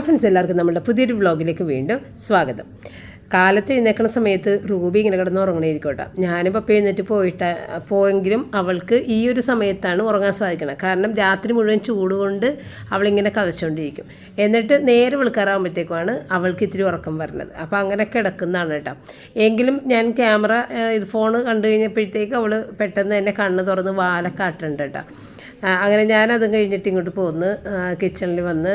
Friends, എല്ലാവർക്കും നമ്മുടെ പുതിയൊരു വ്ളോഗിലേക്ക് വീണ്ടും സ്വാഗതം. കാലത്ത് എഴുന്നേക്കുന്ന സമയത്ത് റൂബി ഇങ്ങനെ കിടന്ന് ഉറങ്ങണേരിക്കോട്ടെ. ഞാനും പപ്പ എഴുന്നേറ്റ് പോയെങ്കിലും അവൾക്ക് ഈ ഒരു സമയത്താണ് ഉറങ്ങാൻ സാധിക്കുന്നത്. കാരണം രാത്രി മുഴുവൻ ചൂട് കൊണ്ട് അവളിങ്ങനെ കതച്ചുകൊണ്ടിരിക്കും. എന്നിട്ട് നേരെ വെളുക്കാറാകുമ്പോഴത്തേക്കുമാണ് അവൾക്ക് ഇത്തിരി ഉറക്കം വരുന്നത്. അപ്പോൾ അങ്ങനെ കിടക്കുന്നതാണ് കേട്ടോ. എങ്കിലും ഞാൻ ഫോൺ കണ്ടു കഴിഞ്ഞപ്പോഴത്തേക്ക് അവൾ പെട്ടെന്ന് തന്നെ കണ്ണ് തുറന്ന് വാലക്കാട്ടുണ്ട് കേട്ടോ. അങ്ങനെ ഞാനതും കഴിഞ്ഞിട്ട് ഇങ്ങോട്ട് പോന്ന് കിച്ചണിൽ വന്ന്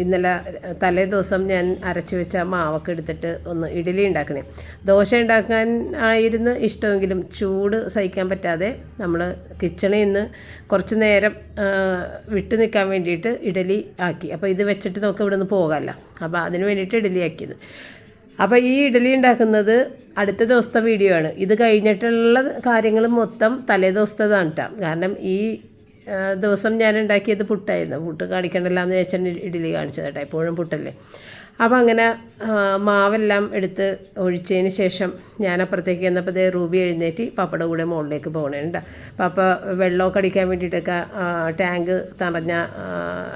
ഇന്നലെ തലേ ദിവസം ഞാൻ അരച്ച് വെച്ച മാവൊക്കെ എടുത്തിട്ട് ഒന്ന് ഇഡ്ഡലി ഉണ്ടാക്കണേ. ദോശ ഉണ്ടാക്കാൻ ആയിരുന്നു ഇഷ്ടമെങ്കിലും ചൂട് സഹിക്കാൻ പറ്റാതെ നമ്മൾ കിച്ചണിൽ നിന്ന് കുറച്ച് നേരം വിട്ടു നിൽക്കാൻ വേണ്ടിയിട്ട് ഇഡ്ഡലി ആക്കി. അപ്പോൾ ഇത് വെച്ചിട്ട് നമുക്ക് ഇവിടെ നിന്ന് പോകാമല്ലോ. അപ്പോൾ അതിന് വേണ്ടിയിട്ട് ഇഡ്ഡലി ആക്കിയത്. അപ്പോൾ ഈ ഇഡ്ഡലി ഉണ്ടാക്കുന്നത് അടുത്ത ദിവസത്തെ വീഡിയോ ആണ്. ഇത് കഴിഞ്ഞിട്ടുള്ള കാര്യങ്ങൾ മൊത്തം തലേ ദിവസത്തേതാണ് കേട്ടോ. കാരണം ഈ ദിവസം ഞാൻ ഉണ്ടാക്കിയത് പുട്ടായിരുന്നു. പുട്ട് കാണിക്കണ്ടല്ലോ എന്ന് വെച്ചാൽ ഇഡ്ഡലി കാണിച്ചത് കേട്ടോ. എപ്പോഴും പുട്ടല്ലേ. അപ്പോൾ അങ്ങനെ മാവെല്ലാം എടുത്ത് ഒഴിച്ചതിന് ശേഷം ഞാൻ അപ്പുറത്തേക്ക് ചെന്നപ്പോൾ റൂബി എഴുന്നേറ്റ് പപ്പയുടെ കൂടെ മുകളിലേക്ക് പോകണേണ്ട. പപ്പ വെള്ളമൊക്കെ അടിക്കാൻ വേണ്ടിയിട്ടൊക്കെ ടാങ്ക് തടഞ്ഞ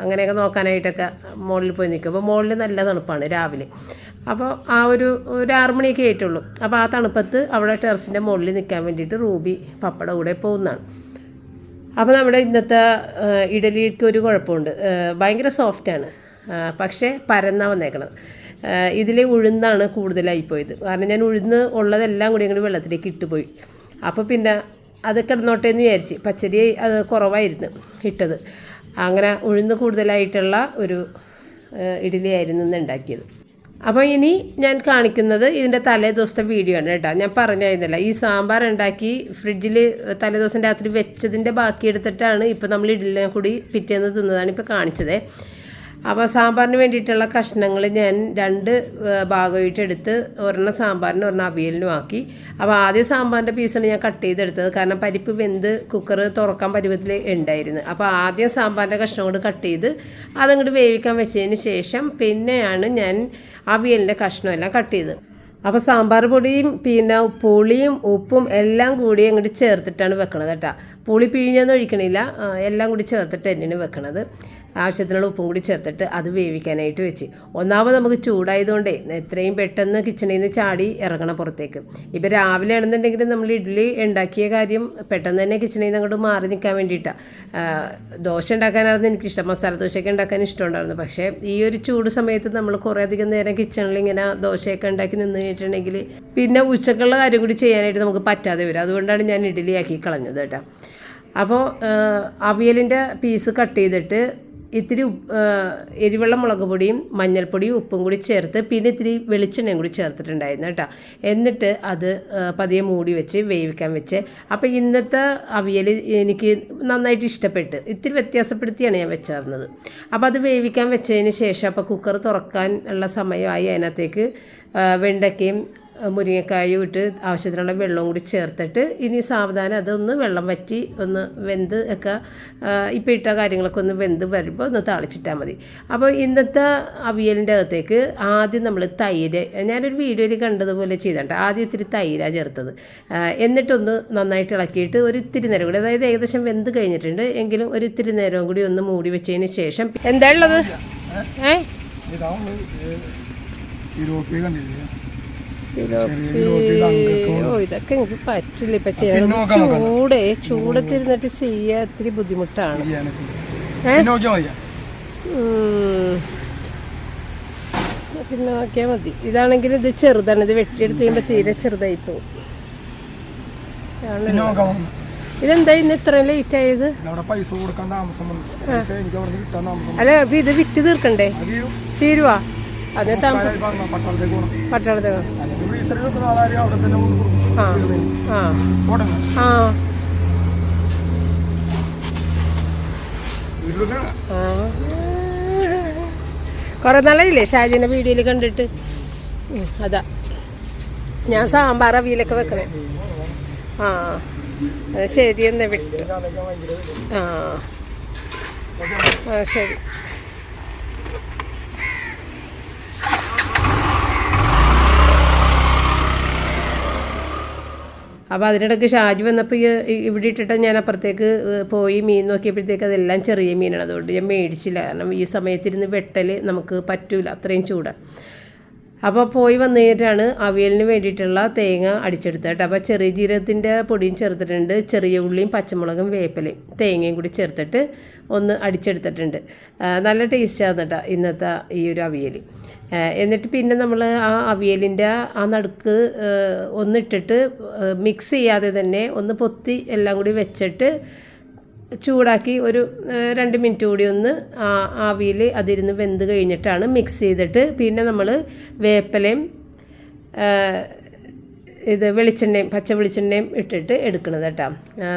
അങ്ങനെയൊക്കെ നോക്കാനായിട്ടൊക്കെ മുകളിൽ പോയി നിൽക്കും. അപ്പോൾ മുകളിൽ നല്ല തണുപ്പാണ് രാവിലെ. അപ്പോൾ ഒരു 6 മണിയൊക്കെ ആയിട്ടുള്ളൂ. അപ്പോൾ ആ തണുപ്പത്ത് അവിടെ ടെറസിൻ്റെ മുകളിൽ നിൽക്കാൻ വേണ്ടിയിട്ട് റൂബി പപ്പയുടെ കൂടെ പോകുന്നതാണ്. അപ്പോൾ നമ്മുടെ ഇന്നത്തെ ഇഡലിക്ക് ഒരു കുഴപ്പമുണ്ട്. ഭയങ്കര സോഫ്റ്റാണ്, പക്ഷേ പരന്നാണ് വന്നേക്കണത്. ഇതിൽ ഉഴുന്നാണ് കൂടുതലായിപ്പോയത്. കാരണം ഞാൻ ഉഴുന്ന് ഉള്ളതെല്ലാം കൂടി ഇങ്ങോട്ട് വെള്ളത്തിലേക്ക് ഇട്ടുപോയി. അപ്പോൾ പിന്നെ അത് കിടന്നോട്ടെ എന്ന് വിചാരിച്ച്. പച്ചരി അത് കുറവായിരുന്നു ഇട്ടത്. അങ്ങനെ ഉഴുന്ന് കൂടുതലായിട്ടുള്ള ഒരു ഇഡലി ആയിരുന്നു ഇന്ന് ഉണ്ടാക്കിയത്. അപ്പോൾ ഇനി ഞാൻ കാണിക്കുന്നത് ഇതിൻ്റെ തലേ ദിവസത്തെ വീഡിയോ ആണ് കേട്ടോ. ഞാൻ പറഞ്ഞായിരുന്നില്ല, ഈ സാമ്പാർ ഉണ്ടാക്കി ഫ്രിഡ്ജിൽ തലേ ദിവസം രാത്രി വെച്ചതിൻ്റെ ബാക്കി എടുത്തിട്ടാണ് ഇപ്പോൾ നമ്മൾ ഇഡലിനെ കൂടി പിറ്റേന്ന് തിന്നതാണ് ഇപ്പോൾ കാണിച്ചത്. അപ്പോൾ സാമ്പാറിന് വേണ്ടിയിട്ടുള്ള കഷ്ണങ്ങൾ ഞാൻ 2 ഭാഗമായിട്ട് എടുത്ത് ഒരെണ്ണം സാമ്പാറിന് ഒരെണ്ണം അവിയലിനും ആക്കി. അപ്പോൾ ആദ്യം സാമ്പാറിൻ്റെ പീസാണ് ഞാൻ കട്ട് ചെയ്തെടുത്തത്. കാരണം പരിപ്പ് വെന്ത് കുക്കർ തുറക്കാൻ പരുവത്തിൽ ഉണ്ടായിരുന്നു. അപ്പോൾ ആദ്യം സാമ്പാറിൻ്റെ കഷ്ണം കൊണ്ട് കട്ട് ചെയ്ത് അതങ്ങോട്ട് വേവിക്കാൻ വെച്ചതിന് ശേഷം പിന്നെയാണ് ഞാൻ അവിയലിൻ്റെ കഷ്ണമെല്ലാം കട്ട് ചെയ്തത്. അപ്പോൾ സാമ്പാർ പൊടിയും പിന്നെ പുളിയും ഉപ്പും എല്ലാം കൂടി അങ്ങോട്ട് ചേർത്തിട്ടാണ് വെക്കണത് കേട്ടോ. പുളി പിഴിഞ്ഞൊന്നും ഒഴിക്കണില്ല, എല്ലാം കൂടി ചേർത്തിട്ട് തന്നെയാണ് വെക്കണത്. ആവശ്യത്തിനുള്ള ഉപ്പും കൂടി ചേർത്തിട്ട് അത് വേവിക്കാനായിട്ട് വെച്ച്. ഒന്നാമത് നമുക്ക് ചൂടായതുകൊണ്ടേ എത്രയും പെട്ടെന്ന് കിച്ചണിൽ നിന്ന് ചാടി ഇറങ്ങണം പുറത്തേക്ക്. ഇപ്പോൾ രാവിലെ ആണെന്നുണ്ടെങ്കിൽ നമ്മൾ ഇഡ്ഡലി ഉണ്ടാക്കിയ കാര്യം പെട്ടെന്ന് തന്നെ കിച്ചണിൽ നിന്ന് അങ്ങോട്ട് മാറി നിൽക്കാൻ വേണ്ടിയിട്ടാണ്. ദോശ ഉണ്ടാക്കാനായിരുന്നു എനിക്കിഷ്ടം, മസാല ദോശയൊക്കെ ഉണ്ടാക്കാൻ ഇഷ്ടമുണ്ടായിരുന്നു. പക്ഷേ ഈ ഒരു ചൂട് സമയത്ത് നമ്മൾ കുറേ അധികം നേരം കിച്ചണിൽ ഇങ്ങനെ ദോശയൊക്കെ ഉണ്ടാക്കി നിന്ന് കഴിഞ്ഞിട്ടുണ്ടെങ്കിൽ പിന്നെ ഉച്ചക്കുള്ള കാര്യം കൂടി ചെയ്യാനായിട്ട് നമുക്ക് പറ്റാതെ വരും. അതുകൊണ്ടാണ് ഞാൻ ഇഡ്ഡലി ആക്കി കളഞ്ഞത് കേട്ടോ. അപ്പോൾ അവിയലിൻ്റെ പീസ് കട്ട് ചെയ്തിട്ട് ഇത്തിരി എരിവെള്ള മുളക് പൊടിയും മഞ്ഞൾപ്പൊടിയും ഉപ്പും കൂടി ചേർത്ത് പിന്നെ ഇത്തിരി വെളിച്ചെണ്ണയും കൂടി ചേർത്തിട്ടുണ്ടായിരുന്നു കേട്ടോ. എന്നിട്ട് അത് പതിയെ മൂടി വെച്ച് വേവിക്കാൻ വെച്ച്. അപ്പോൾ ഇന്നത്തെ അവിയൽ എനിക്ക് നന്നായിട്ട് ഇഷ്ടപ്പെട്ട് ഇത്തിരി വ്യത്യാസപ്പെടുത്തിയാണ് ഞാൻ വെച്ചിരുന്നത്. അപ്പോൾ അത് വേവിക്കാൻ വെച്ചതിന് ശേഷം അപ്പോൾ കുക്കർ തുറക്കാൻ ഉള്ള സമയമായി. അതിനകത്തേക്ക് വെണ്ടയ്ക്കയും മുരിങ്ങക്കായും ഇട്ട് ആവശ്യത്തിനുള്ള വെള്ളവും കൂടി ചേർത്തിട്ട് ഇനി സാവധാനം അതൊന്ന് വെള്ളം വറ്റി ഒന്ന് വെന്ത് ഒക്കെ ഇപ്പോൾ ഇട്ട കാര്യങ്ങളൊക്കെ ഒന്ന് വെന്ത് വരുമ്പോൾ ഒന്ന് താളിച്ചിട്ടാൽ മതി. അപ്പോൾ ഇന്നത്തെ അവിയലിൻ്റെ അകത്തേക്ക് ആദ്യം നമ്മൾ തൈര്, ഞാനൊരു വീഡിയോയിൽ കണ്ടതുപോലെ ചെയ്തിട്ട് ആദ്യം ഇത്തിരി തൈരാണ് ചേർത്തത്. എന്നിട്ടൊന്ന് നന്നായിട്ട് ഇളക്കിയിട്ട് ഒരു ഇത്തിരി നേരം കൂടി, അതായത് ഏകദേശം വെന്ത് കഴിഞ്ഞിട്ടുണ്ട് എങ്കിലും ഒരു ഇത്തിരി നേരവും കൂടി ഒന്ന് മൂടി വെച്ചതിന് ശേഷം എന്താ ഉള്ളത് ഇതൊക്കെ എനിക്ക് പറ്റില്ല ഇപ്പം ചെയ്യണം. ചൂടത്തിരുന്നിട്ട് ചെയ്യാൻ ഇത്തിരി ബുദ്ധിമുട്ടാണ്. പിന്നെ നോക്കിയാൽ മതി. ഇതാണെങ്കിൽ ഇത് ചെറുതാണ്, ഇത് വെട്ടിയെടുത്ത് കഴിയുമ്പോൾ തീരെ ചെറുതായി പോകും. ഇതെന്താ ഇന്ന് ഇത്രയും ലേറ്റ് ആയത്? അല്ല അപ്പൊ ഇത് വിറ്റ് തീർക്കണ്ടേ? തീരുവാ? അതെ, പട്ടാളത്തേക്ക്. കുറെ നാളായില്ലേ ഷാജിന്റെ വീഡിയോയിൽ കണ്ടിട്ട്. അതാ ഞാൻ സാമ്പാർ അവിയലൊക്കെ വെക്കണേ. ശരി എന്നാ വിട്ടു. ശരി. അപ്പോൾ അതിനിടയ്ക്ക് ഷാജി വന്നപ്പോൾ ഇവിടെ ഇട്ടിട്ട് ഞാൻ അപ്പുറത്തേക്ക് പോയി മീൻ നോക്കിയപ്പോഴത്തേക്ക് അതെല്ലാം ചെറിയ മീനാണ്. അതുകൊണ്ട് ഞാൻ മേടിച്ചില്ല. കാരണം ഈ സമയത്തിരുന്ന് വെട്ടൽ നമുക്ക് പറ്റൂല, അത്രയും ചൂടാണ്. അപ്പോൾ പോയി വന്നു കഴിഞ്ഞിട്ടാണ് അവിയലിന് വേണ്ടിയിട്ടുള്ള തേങ്ങ അടിച്ചെടുത്തത് കേട്ടോ. അപ്പോൾ ചെറിയ ജീരകത്തിൻ്റെ പൊടിയും ചേർത്തിട്ടുണ്ട്, ചെറിയ ഉള്ളിയും പച്ചമുളകും വേപ്പിലയും തേങ്ങയും കൂടി ചേർത്തിട്ട് ഒന്ന് അടിച്ചെടുത്തിട്ടുണ്ട്. നല്ല ടേസ്റ്റാണ് കേട്ടോ ഇന്നത്തെ ഈ ഒരു അവിയൽ. എന്നിട്ട് പിന്നെ നമ്മൾ ആ അവിയലിൻ്റെ ആ നടുക്ക് ഒന്നിട്ടിട്ട് മിക്സ് ചെയ്യാതെ തന്നെ ഒന്ന് പൊത്തി എല്ലാം കൂടി വെച്ചിട്ട് ചൂടാക്കി ഒരു 2 മിനിറ്റ് കൂടി ഒന്ന് ആവിയിൽ അതിരുന്ന് വെന്ത് കഴിഞ്ഞിട്ടാണ് മിക്സ് ചെയ്തിട്ട് പിന്നെ നമ്മൾ വേപ്പിലയും വെളിച്ചെണ്ണയും പച്ച വെളിച്ചെണ്ണയും ഇട്ടിട്ട് എടുക്കണത് കേട്ടോ.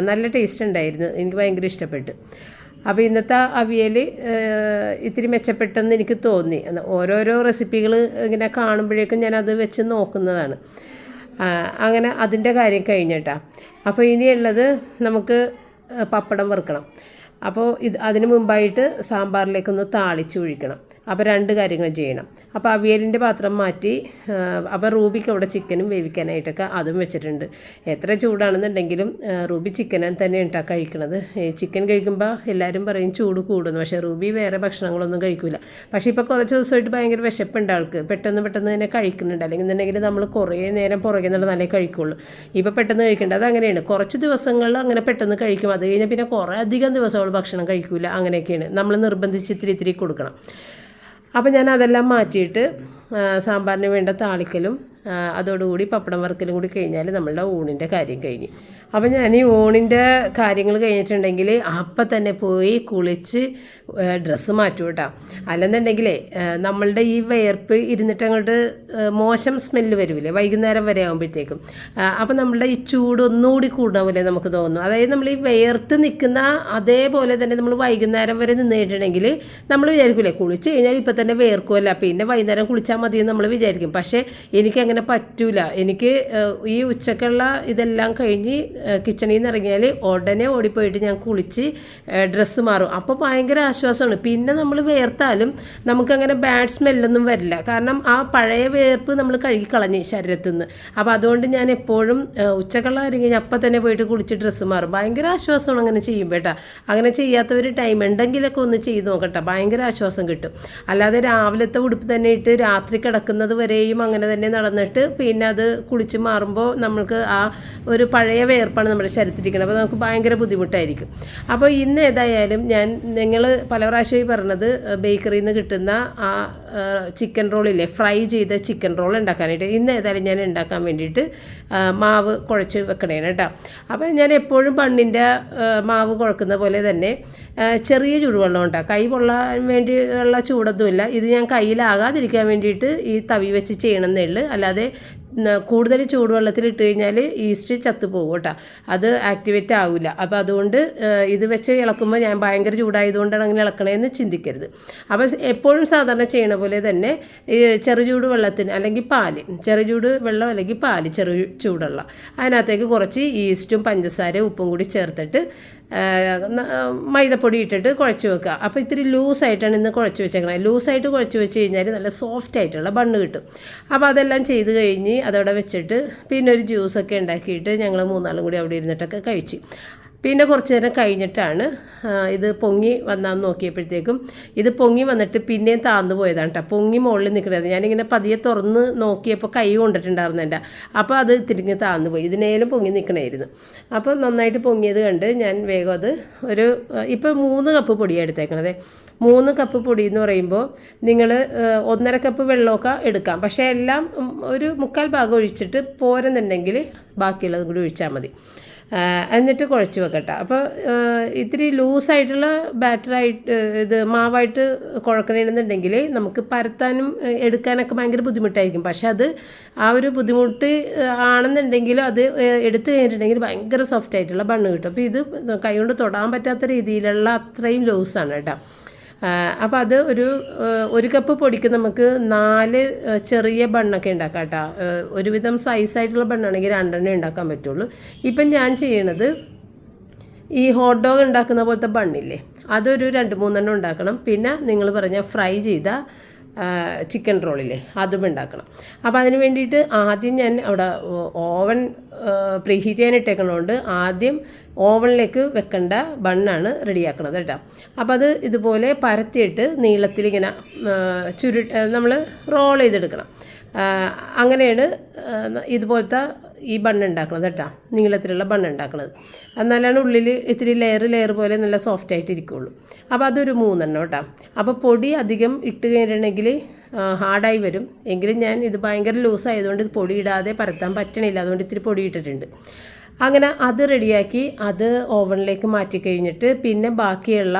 നല്ല ടേസ്റ്റ് ഉണ്ടായിരുന്നു, എനിക്ക് ഭയങ്കര ഇഷ്ടപ്പെട്ടു. അപ്പോൾ ഇന്നത്തെ അവിയൽ ഇത്തിരി മെച്ചപ്പെട്ടെന്ന് എനിക്ക് തോന്നി. ഓരോരോ റെസിപ്പികൾ ഇങ്ങനെ കാണുമ്പോഴേക്കും ഞാനത് വെച്ച് നോക്കുന്നതാണ്. അങ്ങനെ അതിൻ്റെ കാര്യം കഴിഞ്ഞിട്ടാ. അപ്പോൾ ഇനിയുള്ളത് നമുക്ക് പപ്പടം വറുക്കണം. അപ്പോൾ അതിന് മുമ്പായിട്ട് സാമ്പാറിലേക്കൊന്ന് താളിച്ച് ഒഴിക്കണം. അപ്പോൾ 2 കാര്യങ്ങൾ ചെയ്യണം. അപ്പോൾ അവിയലിൻ്റെ പാത്രം മാറ്റി, അപ്പോൾ റൂബിക്ക് അവിടെ ചിക്കനും വേവിക്കാനായിട്ടൊക്കെ അതും വെച്ചിട്ടുണ്ട്. എത്ര ചൂടാണെന്നുണ്ടെങ്കിലും റൂബി ചിക്കനാണ് തന്നെ ഉണ്ടാ കഴിക്കണത്. ചിക്കൻ കഴിക്കുമ്പോൾ എല്ലാവരും പറയും ചൂട് കൂടുന്നു, പക്ഷേ റൂബി വേറെ ഭക്ഷണങ്ങളൊന്നും കഴിക്കില്ല. പക്ഷേ ഇപ്പോൾ കുറച്ച് ദിവസമായിട്ട് ഭയങ്കര വിശപ്പുണ്ട് ആൾക്ക്, പെട്ടെന്ന് തന്നെ കഴിക്കുന്നുണ്ട്. അല്ലെങ്കിൽ എന്നുണ്ടെങ്കിൽ നമ്മൾ കുറേ നേരം പുറകെ നിന്നുള്ള നല്ല കഴിക്കുള്ളൂ. ഇപ്പോൾ പെട്ടെന്ന് കഴിക്കേണ്ട അതങ്ങനെയാണ്. കുറച്ച് ദിവസങ്ങളിൽ അങ്ങനെ പെട്ടെന്ന് കഴിക്കും, അത് കഴിഞ്ഞാൽ പിന്നെ കുറേ അധികം ദിവസങ്ങൾ ഭക്ഷണം കഴിക്കില്ല. അങ്ങനെയൊക്കെയാണ്, നമ്മൾ നിർബന്ധിച്ച് ഇത്തിരി കൊടുക്കണം. അപ്പോൾ ഞാൻ അതെല്ലാം മാറ്റിയിട്ട് സാമ്പാറിന് വേണ്ട താളിക്കലും അതോടുകൂടി പപ്പടം വറുക്കലും കൂടി കഴിഞ്ഞാൽ നമ്മളുടെ ഊണിൻ്റെ കാര്യം കഴിഞ്ഞു. അപ്പോൾ ഞാൻ ഈ ഊണിൻ്റെ കാര്യങ്ങൾ കഴിഞ്ഞിട്ടുണ്ടെങ്കിൽ അപ്പം തന്നെ പോയി കുളിച്ച് ഡ്രസ്സ് മാറ്റും കേട്ടോ. അല്ലെന്നുണ്ടെങ്കിലേ നമ്മളുടെ ഈ വിയർപ്പ് ഇരുന്നിട്ട് അങ്ങോട്ട് മോശം സ്മെല്ല് വരില്ലേ വൈകുന്നേരം വരെ ആകുമ്പോഴത്തേക്കും. അപ്പോൾ നമ്മളുടെ ഈ ചൂട് ഒന്നുകൂടി കൂടണ പോലെ നമുക്ക് തോന്നുന്നു. അതായത് നമ്മൾ ഈ വിയർത്ത് നിൽക്കുന്ന അതേപോലെ തന്നെ നമ്മൾ വൈകുന്നേരം വരെ നിന്ന് കഴിഞ്ഞിട്ടുണ്ടെങ്കിൽ നമ്മൾ വിചാരിക്കില്ലേ കുളിച്ച് കഴിഞ്ഞാൽ ഇപ്പം തന്നെ വേർക്കുമല്ല, പിന്നെ വൈകുന്നേരം കുളിച്ചാൽ മതിയെന്ന് നമ്മൾ വിചാരിക്കും. പക്ഷേ എനിക്കങ്ങനെ പറ്റൂല. എനിക്ക് ഈ ഉച്ചക്കുള്ള ഇതെല്ലാം കഴിഞ്ഞ് കിച്ചണിൽ നിന്ന് ഇറങ്ങിയാൽ ഉടനെ ഓടിപ്പോയിട്ട് ഞാൻ കുളിച്ച് ഡ്രസ്സ് മാറും. അപ്പോൾ ഭയങ്കര ആശ്വാസമാണ്. പിന്നെ നമ്മൾ വേർത്താലും നമുക്കങ്ങനെ ബാഡ് സ്മെല്ലൊന്നും വരില്ല. കാരണം ആ പഴയ വേർപ്പ് നമ്മൾ കഴുകിക്കളഞ്ഞ് ശരീരത്തിൽ നിന്ന്. അപ്പോൾ അതുകൊണ്ട് ഞാൻ എപ്പോഴും ഉച്ചക്കുള്ള ഇറങ്ങി അപ്പം തന്നെ പോയിട്ട് കുളിച്ച് ഡ്രസ്സ് മാറും. ഭയങ്കര ആശ്വാസമാണ് അങ്ങനെ ചെയ്യുമ്പോൾ കേട്ടോ. അങ്ങനെ ചെയ്യാത്തവർ ടൈം ഉണ്ടെങ്കിലൊക്കെ ഒന്ന് ചെയ്ത് നോക്കട്ടെ, ഭയങ്കര ആശ്വാസം കിട്ടും. അല്ലാതെ രാവിലത്തെ ഉടുപ്പ് തന്നെ ഇട്ട് രാത്രി കിടക്കുന്നത് വരെയും അങ്ങനെ തന്നെ നടന്നിട്ട് പിന്നെ അത് കുളിച്ച് മാറുമ്പോൾ നമ്മൾക്ക് ആ ഒരു പഴയ വേർപ്പാണ് നമ്മുടെ ശരീരത്തിരിക്കുന്നത്. അപ്പോൾ നമുക്ക് ഭയങ്കര ബുദ്ധിമുട്ടായിരിക്കും. അപ്പോൾ ഇന്ന് ഏതായാലും നിങ്ങൾ പല പ്രാവശ്യമായി പറഞ്ഞത് ബേക്കറിയിൽ നിന്ന് കിട്ടുന്ന ആ ചിക്കൻ റോളില്ലേ, ഫ്രൈ ചെയ്ത ചിക്കൻ റോൾ ഉണ്ടാക്കാനായിട്ട് ഇന്ന് ഏതായാലും ഞാൻ ഉണ്ടാക്കാൻ വേണ്ടിയിട്ട് മാവ് കുഴച്ച് വെക്കണേന് കേട്ടോ. അപ്പോൾ ഞാൻ എപ്പോഴും ബണ്ണിൻ്റെ മാവ് കുഴക്കുന്ന പോലെ തന്നെ ചെറിയ ചൂടുവെള്ളം ഉണ്ടാകും. കൈ പൊള്ളാൻ വേണ്ടിയുള്ള ചൂടൊന്നുമില്ല. ഇത് ഞാൻ കയ്യിലാകാതിരിക്കാൻ വേണ്ടിയിട്ട് ഈ തവി വെച്ച് ചെയ്യണമെന്നേ ഉള്ളൂ. അല്ലാതെ കൂടുതൽ ചൂടുവെള്ളത്തിൽ ഇട്ട് കഴിഞ്ഞാൽ ഈസ്റ്റ് ചത്തുപോകും കേട്ടോ, അത് ആക്ടിവേറ്റ് ആവില്ല. അപ്പോൾ അതുകൊണ്ട് ഇത് വെച്ച് ഇളക്കുമ്പോൾ ഞാൻ ഭയങ്കര ചൂടായതുകൊണ്ടാണ് അങ്ങനെ ഇളക്കണേന്ന് ചിന്തിക്കരുത്. അപ്പോൾ എപ്പോഴും സാധാരണ ചെയ്യണ പോലെ തന്നെ ചെറുചൂട് വെള്ളത്തിന് അല്ലെങ്കിൽ പാല്, ചെറുചൂട് വെള്ളം അല്ലെങ്കിൽ പാല് ചെറു ചൂടുള്ള അതിനകത്തേക്ക് കുറച്ച് ഈസ്റ്റും പഞ്ചസാരയും ഉപ്പും കൂടി ചേർത്തിട്ട് മൈദപ്പൊടി ഇട്ടിട്ട് കുഴച്ച് വെക്കുക. അപ്പോൾ ഇത്തിരി ലൂസായിട്ടാണ് ഇന്ന് കുഴച്ച് വെച്ചേക്കണത്. ലൂസായിട്ട് കുഴച്ച് വെച്ച് കഴിഞ്ഞാൽ നല്ല സോഫ്റ്റ് ആയിട്ടുള്ള ബണ്ണ് കിട്ടും. അപ്പോൾ അതെല്ലാം ചെയ്ത് കഴിഞ്ഞ് അതവിടെ വെച്ചിട്ട് പിന്നെ ഒരു ജ്യൂസൊക്കെ ഉണ്ടാക്കിയിട്ട് ഞങ്ങൾ 3 കൂടി അവിടെ ഇരുന്നിട്ടൊക്കെ കഴിച്ച്. പിന്നെ കുറച്ച് നേരം കഴിഞ്ഞിട്ടാണ് ഇത് പൊങ്ങി വന്നാന്ന് നോക്കിയപ്പോഴത്തേക്കും ഇത് പൊങ്ങി വന്നിട്ട് പിന്നെയും താഴ്ന്നു പോയതാണ് കേട്ടോ. പൊങ്ങി മുകളിൽ നിൽക്കുന്നത് ഞാനിങ്ങനെ പതിയെ തുറന്ന് നോക്കിയപ്പോൾ കൈ കൊണ്ടിട്ടുണ്ടായിരുന്നു എൻ്റെ. അപ്പോൾ അത് തിരിഞ്ഞ് താഴ്ന്നു പോയി. ഇതിനേലും പൊങ്ങി നിൽക്കണമായിരുന്നു. അപ്പോൾ നന്നായിട്ട് പൊങ്ങിയത് കണ്ട് ഞാൻ വേഗം അത് ഇപ്പോൾ 3 കപ്പ് പൊടിയാണ് എടുത്തേക്കണത്. 3 കപ്പ് പൊടി എന്ന് പറയുമ്പോൾ നിങ്ങൾ 1.5 കപ്പ് വെള്ളമൊക്കെ എടുക്കാം. പക്ഷേ എല്ലാം ഒരു 1/4 ഭാഗം ഒഴിച്ചിട്ട് പോരെന്നുണ്ടെങ്കിൽ ബാക്കിയുള്ളത് കൂടി ഒഴിച്ചാൽ മതി. എന്നിട്ട് കുഴച്ച് വെക്കട്ടെ. അപ്പോൾ ഇത്തിരി ലൂസായിട്ടുള്ള ബാറ്ററായിട്ട് ഇത് മാവായിട്ട് കുഴക്കണമെന്നുണ്ടെങ്കിൽ നമുക്ക് പരത്താനും എടുക്കാനൊക്കെ ഭയങ്കര ബുദ്ധിമുട്ടായിരിക്കും. പക്ഷെ അത് ആ ഒരു ബുദ്ധിമുട്ട് ആണെന്നുണ്ടെങ്കിലും അത് എടുത്തു കഴിഞ്ഞിട്ടുണ്ടെങ്കിൽ ഭയങ്കര സോഫ്റ്റ് ആയിട്ടുള്ള ബണ്ണ് കിട്ടും. അപ്പോൾ ഇത് കൈകൊണ്ട് തൊടാൻ പറ്റാത്ത രീതിയിലുള്ള അത്രയും ലൂസാണ് കേട്ടോ. അപ്പോൾ അത് ഒരു കപ്പ് പൊടിക്ക് നമുക്ക് 4 ചെറിയ ബണ്ണൊക്കെ ഉണ്ടാക്കാം കേട്ടോ. ഒരുവിധം സൈസായിട്ടുള്ള ബണ്ണാണെങ്കിൽ 2 ഉണ്ടാക്കാൻ പറ്റുള്ളൂ. ഇപ്പം ഞാൻ ചെയ്യണത് ഈ ഹോട്ട് ഡോഗ് ഉണ്ടാക്കുന്ന പോലത്തെ ബണ്ണില്ലേ, അതൊരു 2-3 ഉണ്ടാക്കണം. പിന്നെ നിങ്ങൾ പറഞ്ഞ ഫ്രൈ ചെയ്ത ചിക്കൻ റോളില്ലേ അതും ഉണ്ടാക്കണം. അപ്പോൾ അതിന് വേണ്ടിയിട്ട് ആദ്യം ഞാൻ അവിടെ ഓവൻ പ്രീഹീറ്റ് ചെയ്യാൻ ഇട്ടേക്കണതുകൊണ്ട് ആദ്യം ഓവനിലേക്ക് വെക്കേണ്ട ബണ്ണാണ് റെഡിയാക്കണത് കേട്ടോ. അപ്പോൾ അത് ഇതുപോലെ പരത്തിയിട്ട് നീളത്തിലിങ്ങനെ നമ്മൾ റോൾ ചെയ്തെടുക്കണം. അങ്ങനെയാണ് ഇതുപോലത്തെ ഈ ബണ്ണ് ഉണ്ടാക്കുന്നത് കേട്ടോ, നീളത്തിലുള്ള ബണ്ണ് ഉണ്ടാക്കുന്നത്. എന്നാലാണ് ഉള്ളിൽ ഇത്തിരി ലെയർ പോലെ നല്ല സോഫ്റ്റ് ആയിട്ട് ഇരിക്കുകയുള്ളൂ. അപ്പോൾ അതൊരു 3 കേട്ടോ. അപ്പോൾ പൊടി അധികം ഇട്ട് കഴിഞ്ഞിട്ടുണ്ടെങ്കിൽ ഹാർഡായി വരും. എങ്കിലും ഞാൻ ഇത് ഭയങ്കര ലൂസായതുകൊണ്ട് ഇത് പൊടി ഇടാതെ പരത്താൻ പറ്റണില്ല, അതുകൊണ്ട് ഇത്തിരി പൊടി ഇട്ടിട്ടുണ്ട്. അങ്ങനെ അത് റെഡിയാക്കി അത് ഓവനിലേക്ക് മാറ്റി കഴിഞ്ഞിട്ട് പിന്നെ ബാക്കിയുള്ള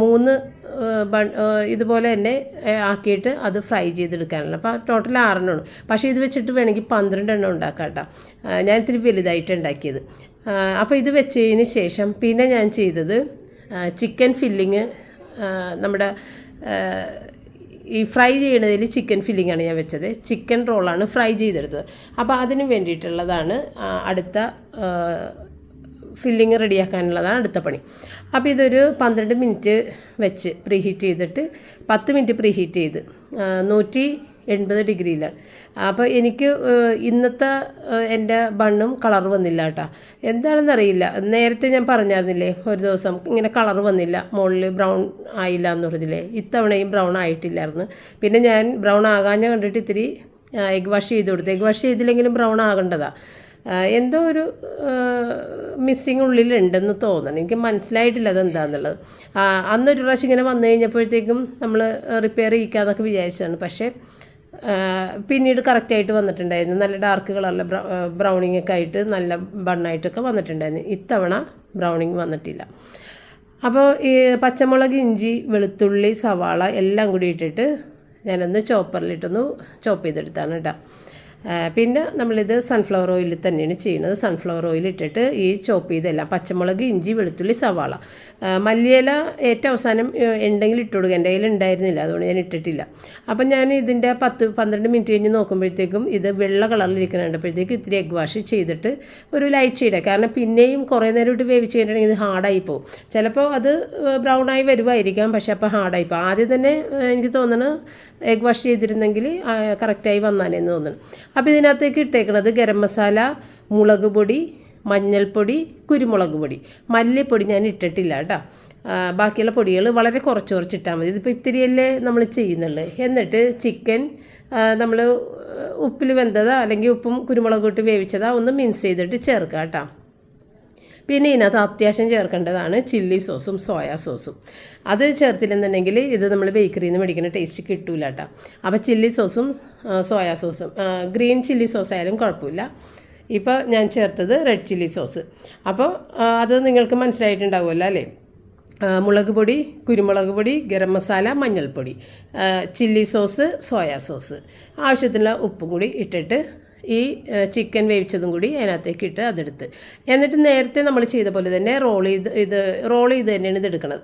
3 ഇതുപോലെ തന്നെ ആക്കിയിട്ട് അത് ഫ്രൈ ചെയ്തെടുക്കാനുള്ള. അപ്പോൾ ടോട്ടൽ 6 പക്ഷേ ഇത് വെച്ചിട്ട് വേണമെങ്കിൽ 12 ഉണ്ടാക്കാം കേട്ടോ. ഞാൻ ഇത്തിരി വലുതായിട്ട് ഉണ്ടാക്കിയത്. അപ്പോൾ ഇത് വെച്ചതിന് ശേഷം പിന്നെ ഞാൻ ചെയ്തത് ചിക്കൻ ഫില്ലിങ്, നമ്മുടെ ഈ ഫ്രൈ ചെയ്യണതിൽ ചിക്കൻ ഫില്ലിങ്ങാണ് ഞാൻ വെച്ചത്. ചിക്കൻ റോളാണ് ഫ്രൈ ചെയ്തെടുത്തത്. അപ്പോൾ അതിന് വേണ്ടിയിട്ടുള്ളതാണ് അടുത്ത ഫില്ലിങ് റെഡിയാക്കാനുള്ളതാണ് അടുത്ത പണി. അപ്പോൾ ഇതൊരു 12 മിനിറ്റ് വെച്ച് പ്രീഹീറ്റ് ചെയ്തിട്ട് 10 മിനിറ്റ് പ്രീഹീറ്റ് ചെയ്ത് 180 ഡിഗ്രിയിലാണ്. അപ്പോൾ എനിക്ക് ഇന്നത്തെ എൻ്റെ ബണ്ണും കളർ വന്നില്ല കേട്ടോ. എന്താണെന്നറിയില്ല, നേരത്തെ ഞാൻ പറഞ്ഞായിരുന്നില്ലേ ഒരു ദിവസം ഇങ്ങനെ കളർ വന്നില്ല, മുകളിൽ ബ്രൗൺ ആയില്ല എന്ന് പറഞ്ഞില്ലേ. ഇത്തവണയും ബ്രൗൺ ആയിട്ടില്ലായിരുന്നു. പിന്നെ ഞാൻ ബ്രൗൺ ആകാഞ്ഞ കണ്ടിട്ട് ഇത്തിരി എഗ് വാഷ് ചെയ്ത് കൊടുത്തു. എഗ് വാഷ് ചെയ്തില്ലെങ്കിലും ബ്രൗൺ ആകേണ്ടതാണ്. എന്തോ ഒരു മിസ്സിങ് ഉള്ളിലുണ്ടെന്ന് തോന്നണം, എനിക്ക് മനസ്സിലായിട്ടില്ല അതെന്താണെന്നുള്ളത്. അന്നൊരു പ്രാവശ്യം ഇങ്ങനെ വന്നു കഴിഞ്ഞപ്പോഴത്തേക്കും നമ്മൾ റിപ്പയർ ചെയ്യിക്കാമെന്നൊക്കെ വിചാരിച്ചതാണ്. പക്ഷേ പിന്നീട് കറക്റ്റായിട്ട് വന്നിട്ടുണ്ടായിരുന്നു. നല്ല ഡാർക്ക് കളറിലെ ബ്രൗണിങ് ഒക്കെ ആയിട്ട് നല്ല ബണ്ണായിട്ടൊക്കെ വന്നിട്ടുണ്ടായിരുന്നു. ഇത്തവണ ബ്രൗണിങ് വന്നിട്ടില്ല. അപ്പോൾ ഈ പച്ചമുളക്, ഇഞ്ചി, വെളുത്തുള്ളി, സവാള എല്ലാം കൂടി ഇട്ടിട്ട് ഞാനൊന്ന് ചോപ്പറിലിട്ടൊന്ന് ചോപ്പ് ചെയ്തെടുത്താണ് കേട്ടോ. പിന്നെ നമ്മളിത് സൺഫ്ലവർ ഓയിലിൽ തന്നെയാണ് ചെയ്യുന്നത്. സൺഫ്ലവർ ഓയിൽ ഇട്ടിട്ട് ഈ ചോപ്പ് ചെയ്തെല്ലാം പച്ചമുളക്, ഇഞ്ചി, വെളുത്തുള്ളി, സവാള, മല്ലിയില ഏറ്റവും അവസാനം ഉണ്ടെങ്കിൽ ഇട്ട് കൊടുക്കുക. എൻ്റെ കയ്യിൽ ഉണ്ടായിരുന്നില്ല, അതുകൊണ്ട് ഞാൻ ഇട്ടിട്ടില്ല. അപ്പം ഞാൻ ഇതിൻ്റെ 10-12 മിനിറ്റ് കഴിഞ്ഞ് നോക്കുമ്പോഴത്തേക്കും ഇത് വെള്ള കളറിലിരിക്കുന്നുണ്ടപ്പോഴത്തേക്കും ഇത്തിരി എഗ് വാഷ് ചെയ്തിട്ട് ഒരു ലൈറ്റ് ഷെയ്ഡ്, കാരണം പിന്നെയും കുറേ നേരം ഇട്ട് വേവിച്ച് കഴിഞ്ഞിട്ടുണ്ടെങ്കിൽ ഇത് ഹാർഡായി പോകും. ചിലപ്പോൾ അത് ബ്രൗണായി വരുമായിരിക്കാം, പക്ഷേ അപ്പോൾ ഹാർഡായി പോകും. ആദ്യം തന്നെ എനിക്ക് തോന്നുന്നു എഗ് വാഷ് ചെയ്തിരുന്നെങ്കിൽ കറക്റ്റായി വന്നാനെന്ന് തോന്നുന്നു. അപ്പോൾ ഇതിനകത്തേക്ക് ഇട്ടേക്കുന്നത് ഗരം മസാല, മുളക് പൊടി, മഞ്ഞൾപ്പൊടി, കുരുമുളക് പൊടി, മല്ലിപ്പൊടി ഞാൻ ഇട്ടിട്ടില്ല കേട്ടോ. ബാക്കിയുള്ള പൊടികൾ വളരെ കുറച്ച് ഇട്ടാൽ മതി. ഇതിപ്പോൾ ഇത്തിരിയല്ലേ നമ്മൾ ചെയ്യുന്നുള്ളൂ. എന്നിട്ട് ചിക്കൻ നമ്മൾ ഉപ്പിൽ വെന്തതാ അല്ലെങ്കിൽ ഉപ്പും കുരുമുളകും ഇട്ട് വേവിച്ചതാ ഒന്ന് മിക്സ് ചെയ്തിട്ട് ചേർക്കുക കേട്ടോ. പിന്നെ ഇതിനകത്ത് അത്യാവശ്യം ചേർക്കേണ്ടതാണ് ചില്ലി സോസും സോയാ സോസും. അത് ചേർത്തില്ലെന്നുണ്ടെങ്കിൽ ഇത് നമ്മൾ ബേക്കറിയിൽ നിന്ന് മേടിക്കുന്ന ടേസ്റ്റ് കിട്ടൂല കേട്ടോ. അപ്പോൾ ചില്ലി സോസും സോയാ സോസും, ഗ്രീൻ ചില്ലി സോസ് ആയാലും കുഴപ്പമില്ല. ഇപ്പോൾ ഞാൻ ചേർത്തത് റെഡ് ചില്ലി സോസ്. അപ്പോൾ അത് നിങ്ങൾക്ക് മനസ്സിലായിട്ടുണ്ടാവുമല്ലോ അല്ലേ. മുളക് പൊടി, കുരുമുളക് പൊടി, ഗരം മസാല, മഞ്ഞൾപ്പൊടി, ചില്ലി സോസ്, സോയാ സോസ്, ആവശ്യത്തിനുള്ള ഉപ്പും കൂടി ഇട്ടിട്ട് ഈ ചിക്കൻ വേവിച്ചതും കൂടി അതിനകത്തേക്ക് ഇട്ട് അതെടുത്ത്, എന്നിട്ട് നേരത്തെ നമ്മൾ ചെയ്ത പോലെ തന്നെ റോൾ ചെയ്ത് തന്നെയാണ് ഇത് എടുക്കുന്നത്.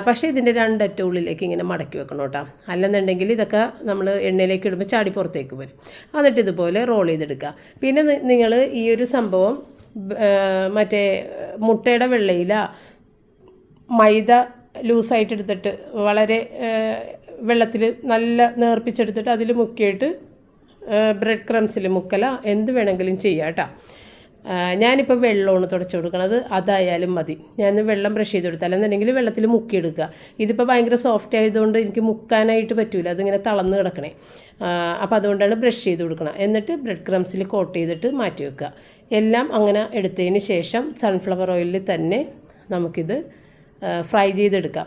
പക്ഷേ ഇതിൻ്റെ 2 അറ്റം ഉള്ളിലേക്ക് ഇങ്ങനെ മടക്കി വെക്കണം കേട്ടോ. അല്ലെന്നുണ്ടെങ്കിൽ ഇതൊക്കെ നമ്മൾ എണ്ണയിലേക്ക് ഇടുമ്പോൾ ചാടി പുറത്തേക്ക് വരും. എന്നിട്ട് ഇതുപോലെ റോൾ ചെയ്തെടുക്കുക. പിന്നെ നിങ്ങൾ ഈ ഒരു സംഭവം മറ്റേ മുട്ടയുടെ വെള്ളയില മൈദ ലൂസായിട്ട് എടുത്തിട്ട് വളരെ വെള്ളത്തിൽ നല്ല നേർപ്പിച്ചെടുത്തിട്ട് അതിൽ മുക്കിയിട്ട് ബ്രെഡ് ക്രംസിൽ മുക്കല എന്ത് വേണമെങ്കിലും ചെയ്യാം കേട്ടോ. ഞാനിപ്പോൾ വെള്ളമാണ് തുടച്ചു കൊടുക്കണത്, അതായാലും മതി. ഞാൻ വെള്ളം ബ്രഷ് ചെയ്ത് കൊടുത്താൽ എന്നുണ്ടെങ്കിൽ വെള്ളത്തിൽ മുക്കിയെടുക്കുക. ഇതിപ്പോൾ ഭയങ്കര സോഫ്റ്റ് ആയതുകൊണ്ട് എനിക്ക് മുക്കാനായിട്ട് പറ്റില്ല, അതിങ്ങനെ തളർന്ന് കിടക്കണേ. അപ്പോൾ അതുകൊണ്ടാണ് ബ്രഷ് ചെയ്ത് കൊടുക്കണം. എന്നിട്ട് ബ്രെഡ് ക്രംസിൽ കോട്ട് ചെയ്തിട്ട് മാറ്റി വെക്കുക. എല്ലാം അങ്ങനെ എടുത്തതിന് ശേഷം സൺഫ്ലവർ ഓയിലിൽ തന്നെ നമുക്കിത് ഫ്രൈ ചെയ്തെടുക്കാം.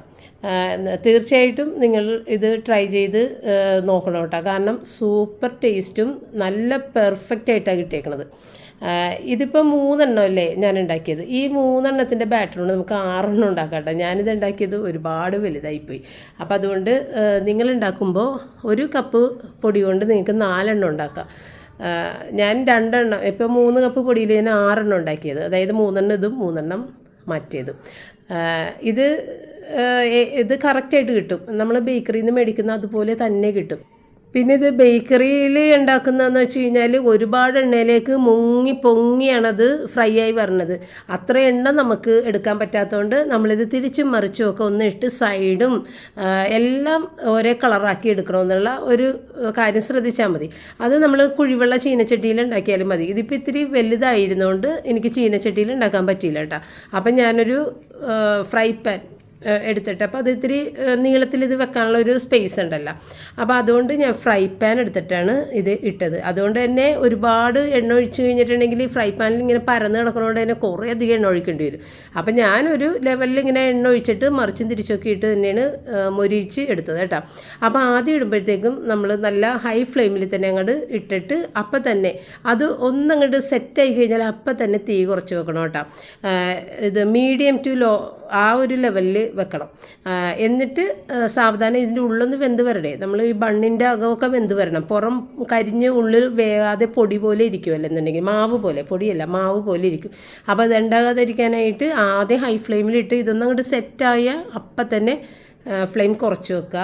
തീർച്ചയായിട്ടും നിങ്ങൾ ഇത് ട്രൈ ചെയ്ത് നോക്കണം കേട്ടോ. കാരണം സൂപ്പർ ടേസ്റ്റും നല്ല പെർഫെക്റ്റ് ആയിട്ടാണ് കിട്ടിയേക്കണത്. ഇതിപ്പോൾ 3 അല്ലേ ഞാൻ ഉണ്ടാക്കിയത്. ഈ 3 എണ്ണത്തിൻ്റെ ബാറ്ററുകൊണ്ട് നമുക്ക് 6 ഉണ്ടാക്കാം കേട്ടോ. ഞാനിത് ഉണ്ടാക്കിയത് ഒരുപാട് വലുതായിപ്പോയി. അപ്പോൾ അതുകൊണ്ട് നിങ്ങൾ ഉണ്ടാക്കുമ്പോൾ 1 കപ്പ് പൊടി കൊണ്ട് നിങ്ങൾക്ക് 4 ഉണ്ടാക്കാം. ഞാൻ 2 ഇപ്പോൾ 3 കപ്പ് പൊടിയിൽ ഞാൻ 6 ഉണ്ടാക്കിയത്. അതായത് 3 ഇതും 3 മറ്റേതും. ഇത് കറക്റ്റായിട്ട് കിട്ടും. നമ്മൾ ബേക്കറിയിൽ നിന്ന് മേടിക്കുന്ന അതുപോലെ തന്നെ കിട്ടും. പിന്നെ ഇത് ബേക്കറിയിൽ ഉണ്ടാക്കുന്നതെന്ന് വെച്ച് കഴിഞ്ഞാൽ ഒരുപാട് എണ്ണയിലേക്ക് മുങ്ങി പൊങ്ങിയാണത് ഫ്രൈ ആയി വരണത്. അത്ര എണ്ണ നമുക്ക് എടുക്കാൻ പറ്റാത്തതുകൊണ്ട് നമ്മളിത് തിരിച്ചും മറിച്ചും ഒക്കെ ഒന്ന് ഇട്ട് സൈഡും എല്ലാം ഒരേ കളറാക്കി എടുക്കണമെന്നുള്ള ഒരു കാര്യം ശ്രദ്ധിച്ചാൽ മതി. അത് നമ്മൾ കുഴിവെള്ള ചീനച്ചട്ടിയിൽ ഉണ്ടാക്കിയാലും മതി. ഇതിപ്പോൾ ഇത്തിരി വലുതായിരുന്നുകൊണ്ട് എനിക്ക് ചീനച്ചട്ടിയിൽ ഉണ്ടാക്കാൻ പറ്റിയില്ല കേട്ടോ. അപ്പം ഞാനൊരു ഫ്രൈ പാൻ എടുത്തിട്ട്, അപ്പോൾ അത് ഇത്തിരി നീളത്തിൽ ഇത് വെക്കാനുള്ള ഒരു സ്പേസ് ഉണ്ടല്ലോ, അപ്പോൾ അതുകൊണ്ട് ഞാൻ ഫ്രൈ പാൻ എടുത്തിട്ടാണ് ഇത് ഇട്ടത്. അതുകൊണ്ട് തന്നെ ഒരുപാട് എണ്ണ ഒഴിച്ച് കഴിഞ്ഞിട്ടുണ്ടെങ്കിൽ ഫ്രൈ പാനിൽ ഇങ്ങനെ പരന്ന് കിടക്കുന്നതുകൊണ്ട് തന്നെ കുറേ അധികം എണ്ണ ഒഴിക്കേണ്ടി വരും. അപ്പോൾ ഞാനൊരു ലെവലിൽ ഇങ്ങനെ എണ്ണ ഒഴിച്ചിട്ട് മറിച്ചും തിരിച്ചൊക്കെ ഇട്ട് തന്നെയാണ് മൊരിച്ച് എടുത്തത് കേട്ടോ. അപ്പോൾ ആദ്യം ഇടുമ്പോഴത്തേക്കും നമ്മൾ നല്ല ഹൈ ഫ്ലെയിമിൽ തന്നെ അങ്ങോട്ട് ഇട്ടിട്ട് അപ്പം തന്നെ അത് ഒന്നങ്ങോട്ട് സെറ്റായി കഴിഞ്ഞാൽ അപ്പം തന്നെ തീ കുറച്ച് വെക്കണം കേട്ടോ. ഇത് മീഡിയം ടു ലോ ആ ഒരു ലെവലിൽ വെക്കണം. എന്നിട്ട് സാവധാനം ഇതിൻ്റെ ഉള്ളൊന്ന് വെന്ത് വരണ്ടേ, നമ്മൾ ഈ ബണ്ണിൻ്റെ അകമൊക്കെ വെന്ത് വരണം. പുറം കരിഞ്ഞ് ഉള്ളിൽ വേകാതെ പൊടി പോലെ ഇരിക്കുമല്ലോ എന്നുണ്ടെങ്കിൽ, മാവ് പോലെ, പൊടിയല്ല മാവ് പോലെ ഇരിക്കും. അപ്പോൾ അത് ഉണ്ടാകാതിരിക്കാനായിട്ട് ആദ്യം ഹൈ ഫ്ലെയിമിലിട്ട് ഇതൊന്നും അങ്ങോട്ട് സെറ്റായ അപ്പം തന്നെ ഫ്ലെയിം കുറച്ച് വെക്കുക.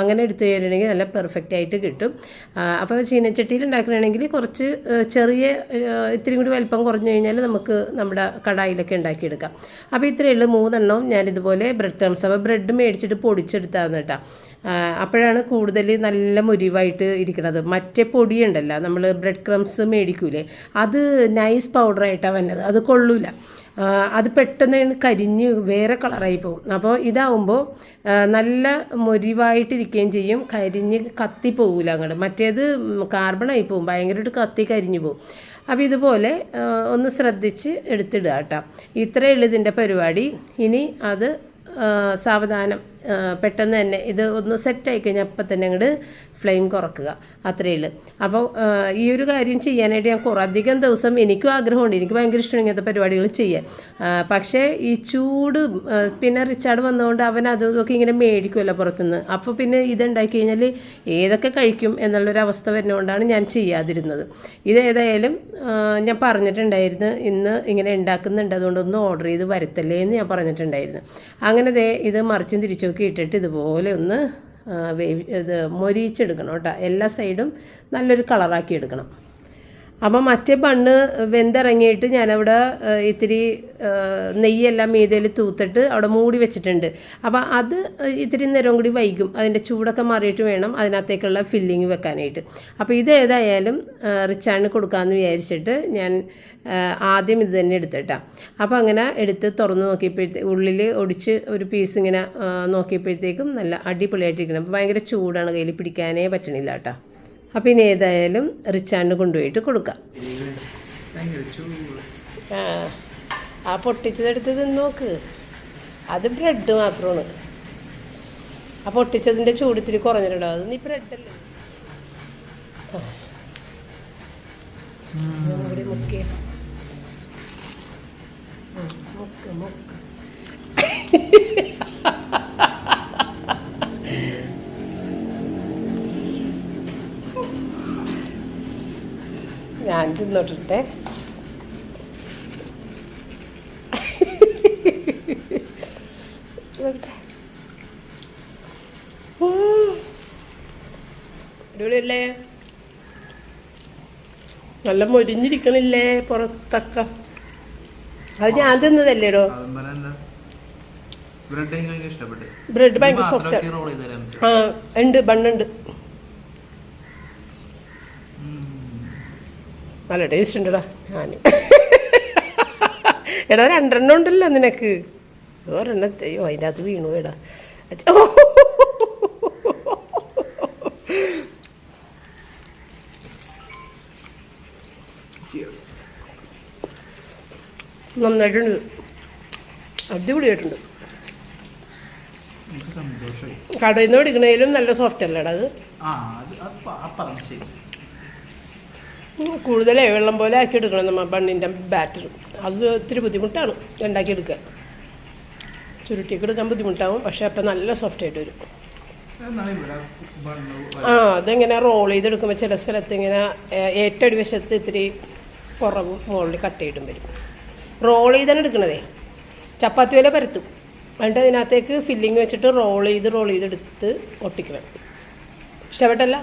അങ്ങനെ എടുത്തു കഴിഞ്ഞിട്ടുണ്ടെങ്കിൽ നല്ല പെർഫെക്റ്റ് ആയിട്ട് കിട്ടും. അപ്പോൾ ചീനച്ചട്ടിയിൽ ഉണ്ടാക്കണമെങ്കിൽ കുറച്ച് ചെറിയ ഇത്തിരി കൂടി വലിപ്പം കുറഞ്ഞു കഴിഞ്ഞാൽ നമുക്ക് നമ്മുടെ കടായിലൊക്കെ ഉണ്ടാക്കിയെടുക്കാം. അപ്പോൾ ഇത്രയേ ഉള്ളൂ 3 എണ്ണവും ഞാനിതുപോലെ ബ്രെഡ് ക്രംസ്, അപ്പോൾ ബ്രെഡ് മേടിച്ചിട്ട് പൊടിച്ചെടുത്താന്ന് കേട്ടോ. അപ്പോഴാണ് കൂടുതൽ നല്ല മുരിവായിട്ട് ഇരിക്കുന്നത്. മറ്റേ പൊടിയുണ്ടല്ലോ, നമ്മൾ ബ്രെഡ് ക്രംസ് മേടിക്കൂലേ, അത് നൈസ് പൗഡറായിട്ടാണ് വന്നത്, അത് കൊള്ളൂല. അത് പെട്ടെന്ന് കരിഞ്ഞ് വേറെ കളറായി പോകും. അപ്പോൾ ഇതാവുമ്പോൾ നല്ല മൊരിവായിട്ടിരിക്കുകയും ചെയ്യും, കരിഞ്ഞ് കത്തി പോകില്ല അങ്ങോട്ട്. മറ്റേത് കാർബണായി പോകും, ഭയങ്കരമായിട്ട് കത്തി കരിഞ്ഞു പോകും. അപ്പോൾ ഇതുപോലെ ഒന്ന് ശ്രദ്ധിച്ച് എടുത്തിടുക കേട്ടോ. ഇത്രയേ ഉള്ളൂ ഇതിൻ്റെ പരിപാടി. ഇനി അത് സാവധാനം പെട്ടെന്ന് തന്നെ ഇത് ഒന്ന് സെറ്റായി കഴിഞ്ഞാൽ അപ്പം തന്നെ അങ്ങോട്ട് ഫ്ലെയിം കുറക്കുക, അത്രയേ ഉള്ളൂ. അപ്പോൾ ഈ ഒരു കാര്യം ചെയ്യാനായിട്ട് ഞാൻ അധികം ദിവസം, എനിക്കും ആഗ്രഹമുണ്ട്, എനിക്ക് ഭയങ്കര ഇഷ്ടമാണ് ഇങ്ങനത്തെ പരിപാടികൾ ചെയ്യാൻ. പക്ഷേ ഈ ചൂട്, പിന്നെ റിച്ചാർഡ് വന്നതുകൊണ്ട് അവൻ അതൊക്കെ ഇങ്ങനെ മേടിക്കുമല്ലോ പുറത്തുനിന്ന്. അപ്പോൾ പിന്നെ ഇതുണ്ടാക്കി കഴിഞ്ഞാൽ ഏതൊക്കെ കഴിക്കും എന്നുള്ളൊരവസ്ഥ വരുന്നതുകൊണ്ടാണ് ഞാൻ ചെയ്യാതിരുന്നത്. ഇതേതായാലും ഞാൻ പറഞ്ഞിട്ടുണ്ടായിരുന്നു ഇന്ന് ഇങ്ങനെ ഉണ്ടാക്കുന്നുണ്ട്, അതുകൊണ്ടൊന്ന് ഓർഡർ ചെയ്ത് വരുത്തല്ലേ എന്ന് ഞാൻ പറഞ്ഞിട്ടുണ്ടായിരുന്നു. അങ്ങനെ ഇത് മറിച്ചും തിരിച്ചൊക്കെ ഇട്ടിട്ട് ഇതുപോലെ ഒന്ന് ഇത് മൊരിച്ചെടുക്കണം കേട്ടോ. എല്ലാ സൈഡും നല്ലൊരു കളറാക്കി എടുക്കണം. അപ്പം മറ്റേ ബണ്ണ് വെന്തിറങ്ങിയിട്ട് ഞാനവിടെ ഇത്തിരി നെയ്യെല്ലാം മീതയിൽ തൂത്തിട്ട് അവിടെ മൂടി വെച്ചിട്ടുണ്ട്. അപ്പോൾ അത് ഇത്തിരി നേരം കൂടി വൈകും, അതിൻ്റെ ചൂടൊക്കെ മാറിയിട്ട് വേണം അതിനകത്തേക്കുള്ള ഫില്ലിങ് വെക്കാനായിട്ട്. അപ്പോൾ ഇതേതായാലും റിച്ചാർഡിന് കൊടുക്കാമെന്ന് വിചാരിച്ചിട്ട് ഞാൻ ആദ്യം ഇത് തന്നെ എടുത്തിട്ടാണ്. അപ്പോൾ അങ്ങനെ എടുത്ത് തുറന്ന് ഉള്ളിൽ ഒടിച്ച് ഒരു പീസ് ഇങ്ങനെ നോക്കിയപ്പോഴത്തേക്കും നല്ല അടിപൊളിയായിട്ടിരിക്കണം. അപ്പോൾ ഭയങ്കര ചൂടാണ്, കയ്യിൽ പിടിക്കാനേ പറ്റണില്ല കേട്ടോ. അപ്പം ഇനി ഏതായാലും റിച്ചാർഡിന് കൊണ്ടുപോയിട്ട് കൊടുക്കാം. ആ പൊട്ടിച്ചതെടുത്ത് നോക്ക്, അത് ബ്രെഡ് മാത്രമാണ്. ആ പൊട്ടിച്ചതിൻ്റെ ചൂടിത്തിരി കുറഞ്ഞിട്ടുണ്ടോ, അത് നീ ബ്രെഡല്ലേ കൂടി മുക്കിയ മുക്ക് മുക്ക്. ഞാൻ തിന്നോട്ടെ. അടിപൊളിയല്ലേ, നല്ല മൊരിഞ്ഞിരിക്കണില്ലേ പുറത്തൊക്കെ. അത് ഞാൻ തിന്നതല്ലേടോ. ബ്രെഡ് ഭയങ്കര സോഫ്റ്റ്. ആ ഉണ്ട്, ബണ്ണുണ്ട്, നല്ല ടേസ്റ്റ് ഉണ്ടടാ. ഞാൻ എടാ 2 എണ്ണം ഉണ്ടല്ലോ നിനക്ക്, ഒരെണ്ണത്തെയോ അതിൻ്റെ അകത്ത് വീണു എടാ. നന്നായിട്ടുണ്ട്, അടിപൊളിയായിട്ടുണ്ട്. കടയിൽ നിന്ന് മേടിക്കണേലും നല്ല സോഫ്റ്റ് അല്ലേടാ അത്. കൂടുതലേ വെള്ളം പോലെ ആക്കി എടുക്കണം നമ്മൾ ബണ്ണിൻ്റെ ബാറ്റർ. അത് ഇത്തിരി ബുദ്ധിമുട്ടാണ് ഉണ്ടാക്കിയെടുക്കാൻ, ചുരുട്ടിയൊക്കെ എടുക്കാൻ ബുദ്ധിമുട്ടാവും. പക്ഷേ അപ്പം നല്ല സോഫ്റ്റായിട്ട് വരും. അതെങ്ങനെ റോൾ ചെയ്തെടുക്കുമ്പോൾ ചില സ്ഥലത്ത് ഇങ്ങനെ ഏറ്റവും അടിവശത്ത് ഇത്തിരി കുറവും മുകളിൽ കട്ട് ചെയ്തിട്ടും വരും. റോൾ ചെയ്താണ് എടുക്കണതേ, ചപ്പാത്തി വരെ പരത്തും. എന്നിട്ട് അതിനകത്തേക്ക് ഫില്ലിങ് വെച്ചിട്ട് റോൾ ചെയ്തെടുത്ത് ഒട്ടിക്കണം. ഇഷ്ടപ്പെട്ടല്ല?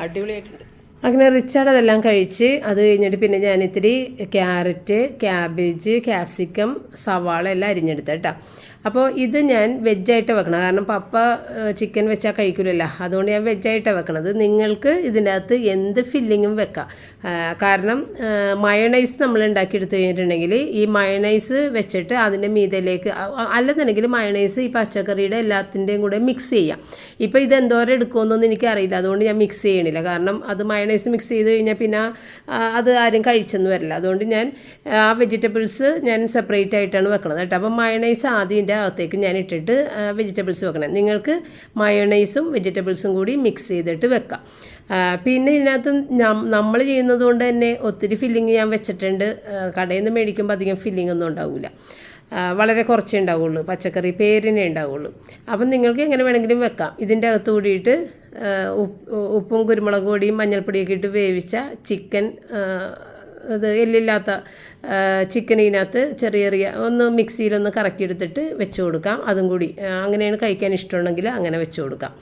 അടിപൊളിയായിട്ടുണ്ട്. അങ്ങനെ റിച്ചാർഡ് അതെല്ലാം കഴിച്ച് അത് കഴിഞ്ഞിട്ട് പിന്നെ ഞാനിത്തിരി ക്യാരറ്റ്, ക്യാബേജ്, ക്യാപ്സിക്കം, സവാള എല്ലാം അരിഞ്ഞെടുത്ത കേട്ടോ. അപ്പോൾ ഇത് ഞാൻ വെജായിട്ട് വെക്കണം, കാരണം പപ്പ ചിക്കൻ വെച്ചാൽ കഴിക്കില്ലല്ലോ, അതുകൊണ്ട് ഞാൻ വെജായിട്ടാണ് വെക്കണത്. നിങ്ങൾക്ക് ഇതിൻ്റെ അകത്ത് എന്ത് ഫില്ലിങ്ങും വെക്കാം. കാരണം മയണൈസ് നമ്മൾ ഉണ്ടാക്കിയെടുത്ത് കഴിഞ്ഞിട്ടുണ്ടെങ്കിൽ ഈ മയണൈസ് വെച്ചിട്ട് അതിൻ്റെ മീതയിലേക്ക് അല്ലെന്നുണ്ടെങ്കിൽ മയണൈസ് ഈ പച്ചക്കറിയുടെ എല്ലാത്തിൻ്റെയും കൂടെ മിക്സ് ചെയ്യാം. ഇപ്പോൾ ഇത് എന്തോരം എടുക്കുമെന്നൊന്നും എനിക്കറിയില്ല, അതുകൊണ്ട് ഞാൻ മിക്സ് ചെയ്യണില്ല. കാരണം അത് മയണൈസ് മിക്സ് ചെയ്ത് കഴിഞ്ഞാൽ പിന്നെ അത് ആരും കഴിച്ചെന്ന് വരില്ല. അതുകൊണ്ട് ഞാൻ ആ വെജിറ്റബിൾസ് ഞാൻ സെപ്പറേറ്റ് ആയിട്ടാണ് വെക്കണത് കേട്ടോ. അപ്പോൾ മയണൈസ് ആദ്യം അകത്തേക്ക് ഞാൻ ഇട്ടിട്ട് വെജിറ്റബിൾസ് വെക്കണം. നിങ്ങൾക്ക് മയോണൈസും വെജിറ്റബിൾസും കൂടി മിക്സ് ചെയ്തിട്ട് വെക്കാം. പിന്നെ ഇതിനകത്ത് നമ്മൾ ചെയ്യുന്നത് കൊണ്ട് തന്നെ ഒത്തിരി ഫില്ലിങ് ഞാൻ വെച്ചിട്ടുണ്ട്. കടയിൽ നിന്ന് മേടിക്കുമ്പോൾ അധികം ഫില്ലിംഗ് ഒന്നും ഉണ്ടാവില്ല, വളരെ കുറച്ചേ ഉണ്ടാവുള്ളൂ, പച്ചക്കറി പേരിനെ ഉണ്ടാവുള്ളൂ. അപ്പം നിങ്ങൾക്ക് എങ്ങനെ വേണമെങ്കിലും വെക്കാം. ഇതിൻ്റെ അകത്ത് കൂടിയിട്ട് ഉപ്പും കുരുമുളക് പൊടിയും മഞ്ഞൾപ്പൊടിയൊക്കെ ഇട്ട് വേവിച്ച ചിക്കൻ, അത് എല്ലില്ലാത്ത ചിക്കനിനകത്ത് ചെറിയ ചെറിയ ഒന്ന് മിക്സിയിലൊന്ന് കറക്കിയെടുത്തിട്ട് വെച്ച് കൊടുക്കാം. അതും കൂടി അങ്ങനെയാണ് കഴിക്കാൻ ഇഷ്ടമുണ്ടെങ്കിൽ അങ്ങനെ വെച്ച് കൊടുക്കാം.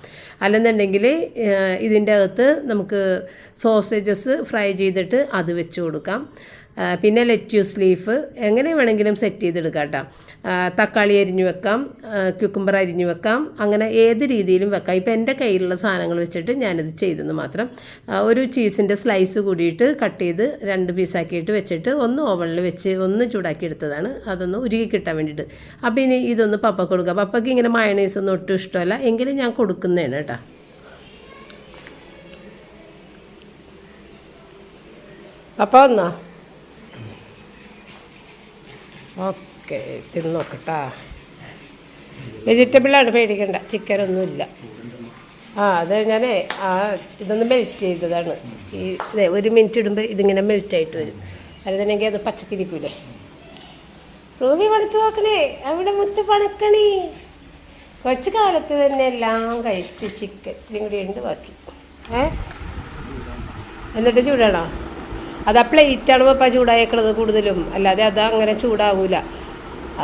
അല്ലെന്നുണ്ടെങ്കിൽ ഇതിൻ്റെ അകത്ത് നമുക്ക് സോസേജസ് ഫ്രൈ ചെയ്തിട്ട് അത് വെച്ച് കൊടുക്കാം. പിന്നെ ലെറ്റ്യൂസ് ലീഫ് എങ്ങനെ വേണമെങ്കിലും സെറ്റ് ചെയ്തെടുക്കാം കേട്ടോ. തക്കാളി അരിഞ്ഞു വെക്കാം, ക്യുക്കുംബർ അരിഞ്ഞു വെക്കാം, അങ്ങനെ ഏത് രീതിയിലും വെക്കാം. ഇപ്പോൾ എൻ്റെ കയ്യിലുള്ള സാധനങ്ങൾ വെച്ചിട്ട് ഞാനിത് ചെയ്തെന്ന് മാത്രം. ഒരു ചീസിൻ്റെ സ്ലൈസ് കൂടിയിട്ട് കട്ട് ചെയ്ത് 2 പീസാക്കിയിട്ട് വെച്ചിട്ട് ഒന്ന് ഓവനിൽ വെച്ച് ഒന്ന് ചൂടാക്കി എടുത്തതാണ്. അതൊന്ന് ഉരുകി കിട്ടാൻ വേണ്ടിയിട്ട്. അപ്പോൾ ഇനി ഇതൊന്ന് പപ്പക്ക് കൊടുക്കാം. പപ്പയ്ക്ക് ഇങ്ങനെ മയണൈസ് ഒന്നും ഒട്ടും ഇഷ്ടമല്ല, എങ്കിലും ഞാൻ കൊടുക്കുന്നതാണ് കേട്ടോ. അപ്പോൾ ഒന്നാ ഓക്കെ തിന്ന് നോക്കട്ടാ. വെജിറ്റബിളാണ്, പേടിക്കണ്ട, ചിക്കനൊന്നുമില്ല. അത് ഞാൻ ഇതൊന്ന് മെൽറ്റ് ചെയ്തതാണ്. ഈ 1 മിനിറ്റ് ഇടുമ്പോൾ ഇതിങ്ങനെ മെൽറ്റായിട്ട് വരും. അല്ലെന്നുണ്ടെങ്കിൽ അത് പച്ചക്കിരിക്കൂലേ. റൂബി പണിത്ത് നോക്കണേ, അവിടെ മുത്ത് പണക്കണേ. കൊച്ചു കാലത്ത് തന്നെ എല്ലാം കഴിച്ച് ചിക്കൻ ഇങ്ങോട്ട് ബാക്കി. എന്നിട്ട് ചൂടാണോ? അത് ആ പ്ലേറ്റാണ് പപ്പ ചൂടായേക്കണത് കൂടുതലും, അല്ലാതെ അത് അങ്ങനെ ചൂടാവൂല.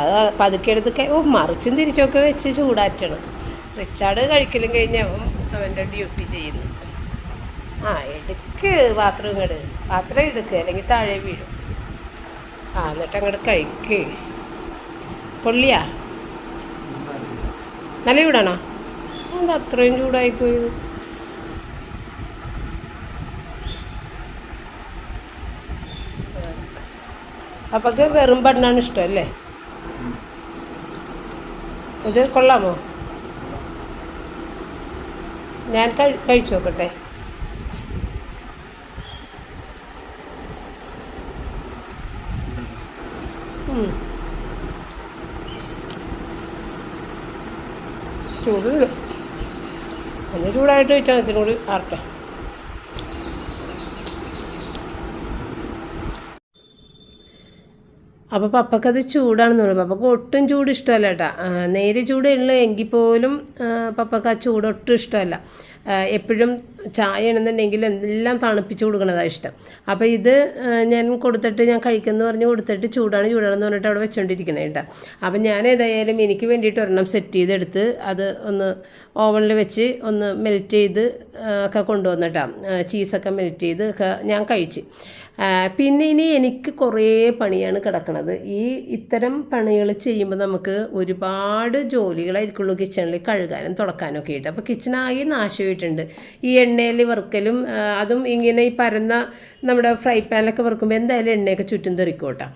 അത് പതുക്കെ എടുത്ത് മറിച്ചും തിരിച്ചൊക്കെ വെച്ച് ചൂടാറ്റണം. റിച്ചാർഡ് കഴിക്കലും കഴിഞ്ഞ് അവൻ്റെ ഡ്യൂട്ടി ചെയ്യുന്നു. എടുക്ക് പാത്രം ഇങ്ങോട്ട്, പാത്രം എടുക്കുക, അല്ലെങ്കിൽ താഴെ വീഴും. എന്നിട്ട് അങ്ങോട്ട് കഴിക്ക്. പൊള്ളിയാ? നല്ല ചൂടാണോ? എന്താ അത്രയും ചൂടായിപ്പോയത്? അപ്പൊക്ക് വെറും ബണ്ണാണ് ഇഷ്ടം അല്ലേ? ഇത് കൊള്ളാമോ? ഞാൻ കഴിച്ചു നോക്കട്ടെ. ചൂടുണ്ട്, ഒന്ന് ചൂടായിട്ട് വെച്ചാൽ ഇതിനും കൂടി ആർട്ടെ. അപ്പോൾ പപ്പക്കത് ചൂടാണെന്ന് പറയും. പപ്പക്ക് ഒട്ടും ചൂട് ഇഷ്ടമല്ല കേട്ടോ. നേരെ ചൂടുള്ള എങ്കിൽ പോലും പപ്പക്ക് ആ ചൂട് ഒട്ടും ഇഷ്ടമല്ല. എപ്പോഴും ചായ ആണെന്നുണ്ടെങ്കിൽ എല്ലാം തണുപ്പിച്ച് കൊടുക്കണതാണ് ഇഷ്ടം. അപ്പോൾ ഇത് ഞാൻ കൊടുത്തിട്ട് ഞാൻ കഴിക്കുമെന്ന് പറഞ്ഞ് കൊടുത്തിട്ട് ചൂടാണെന്ന് പറഞ്ഞിട്ട് അവിടെ വെച്ചുകൊണ്ടിരിക്കണേ കേട്ടോ. അപ്പം ഞാൻ ഏതായാലും എനിക്ക് വേണ്ടിയിട്ട് ഒരെണ്ണം സെറ്റ് ചെയ്തെടുത്ത് അത് ഒന്ന് ഓവനിൽ വെച്ച് ഒന്ന് മെൽറ്റ് ചെയ്ത് ഒക്കെ കൊണ്ടുവന്നിട്ടാ. ചീസൊക്കെ മെൽറ്റ് ചെയ്ത് ഒക്കെ ഞാൻ കഴിച്ച്. പിന്നെ ഇനി എനിക്ക് കുറേ പണിയാണ് കിടക്കുന്നത്. ഇത്തരം പണികൾ ചെയ്യുമ്പോൾ നമുക്ക് ഒരുപാട് ജോലികളായിരിക്കുള്ളൂ കിച്ചണിൽ, കഴുകാനും തുടക്കാനും ഒക്കെ ആയിട്ട്. അപ്പോൾ കിച്ചണാകെ നാശമായിട്ടുണ്ട്. ഈ എണ്ണയിൽ വറുക്കലും അതും ഇങ്ങനെ ഈ പരന്ന നമ്മുടെ ഫ്രൈ പാനിലൊക്കെ വറുക്കുമ്പോൾ എന്തായാലും എണ്ണയൊക്കെ ചുറ്റും തെറിക്കോട്ടെ.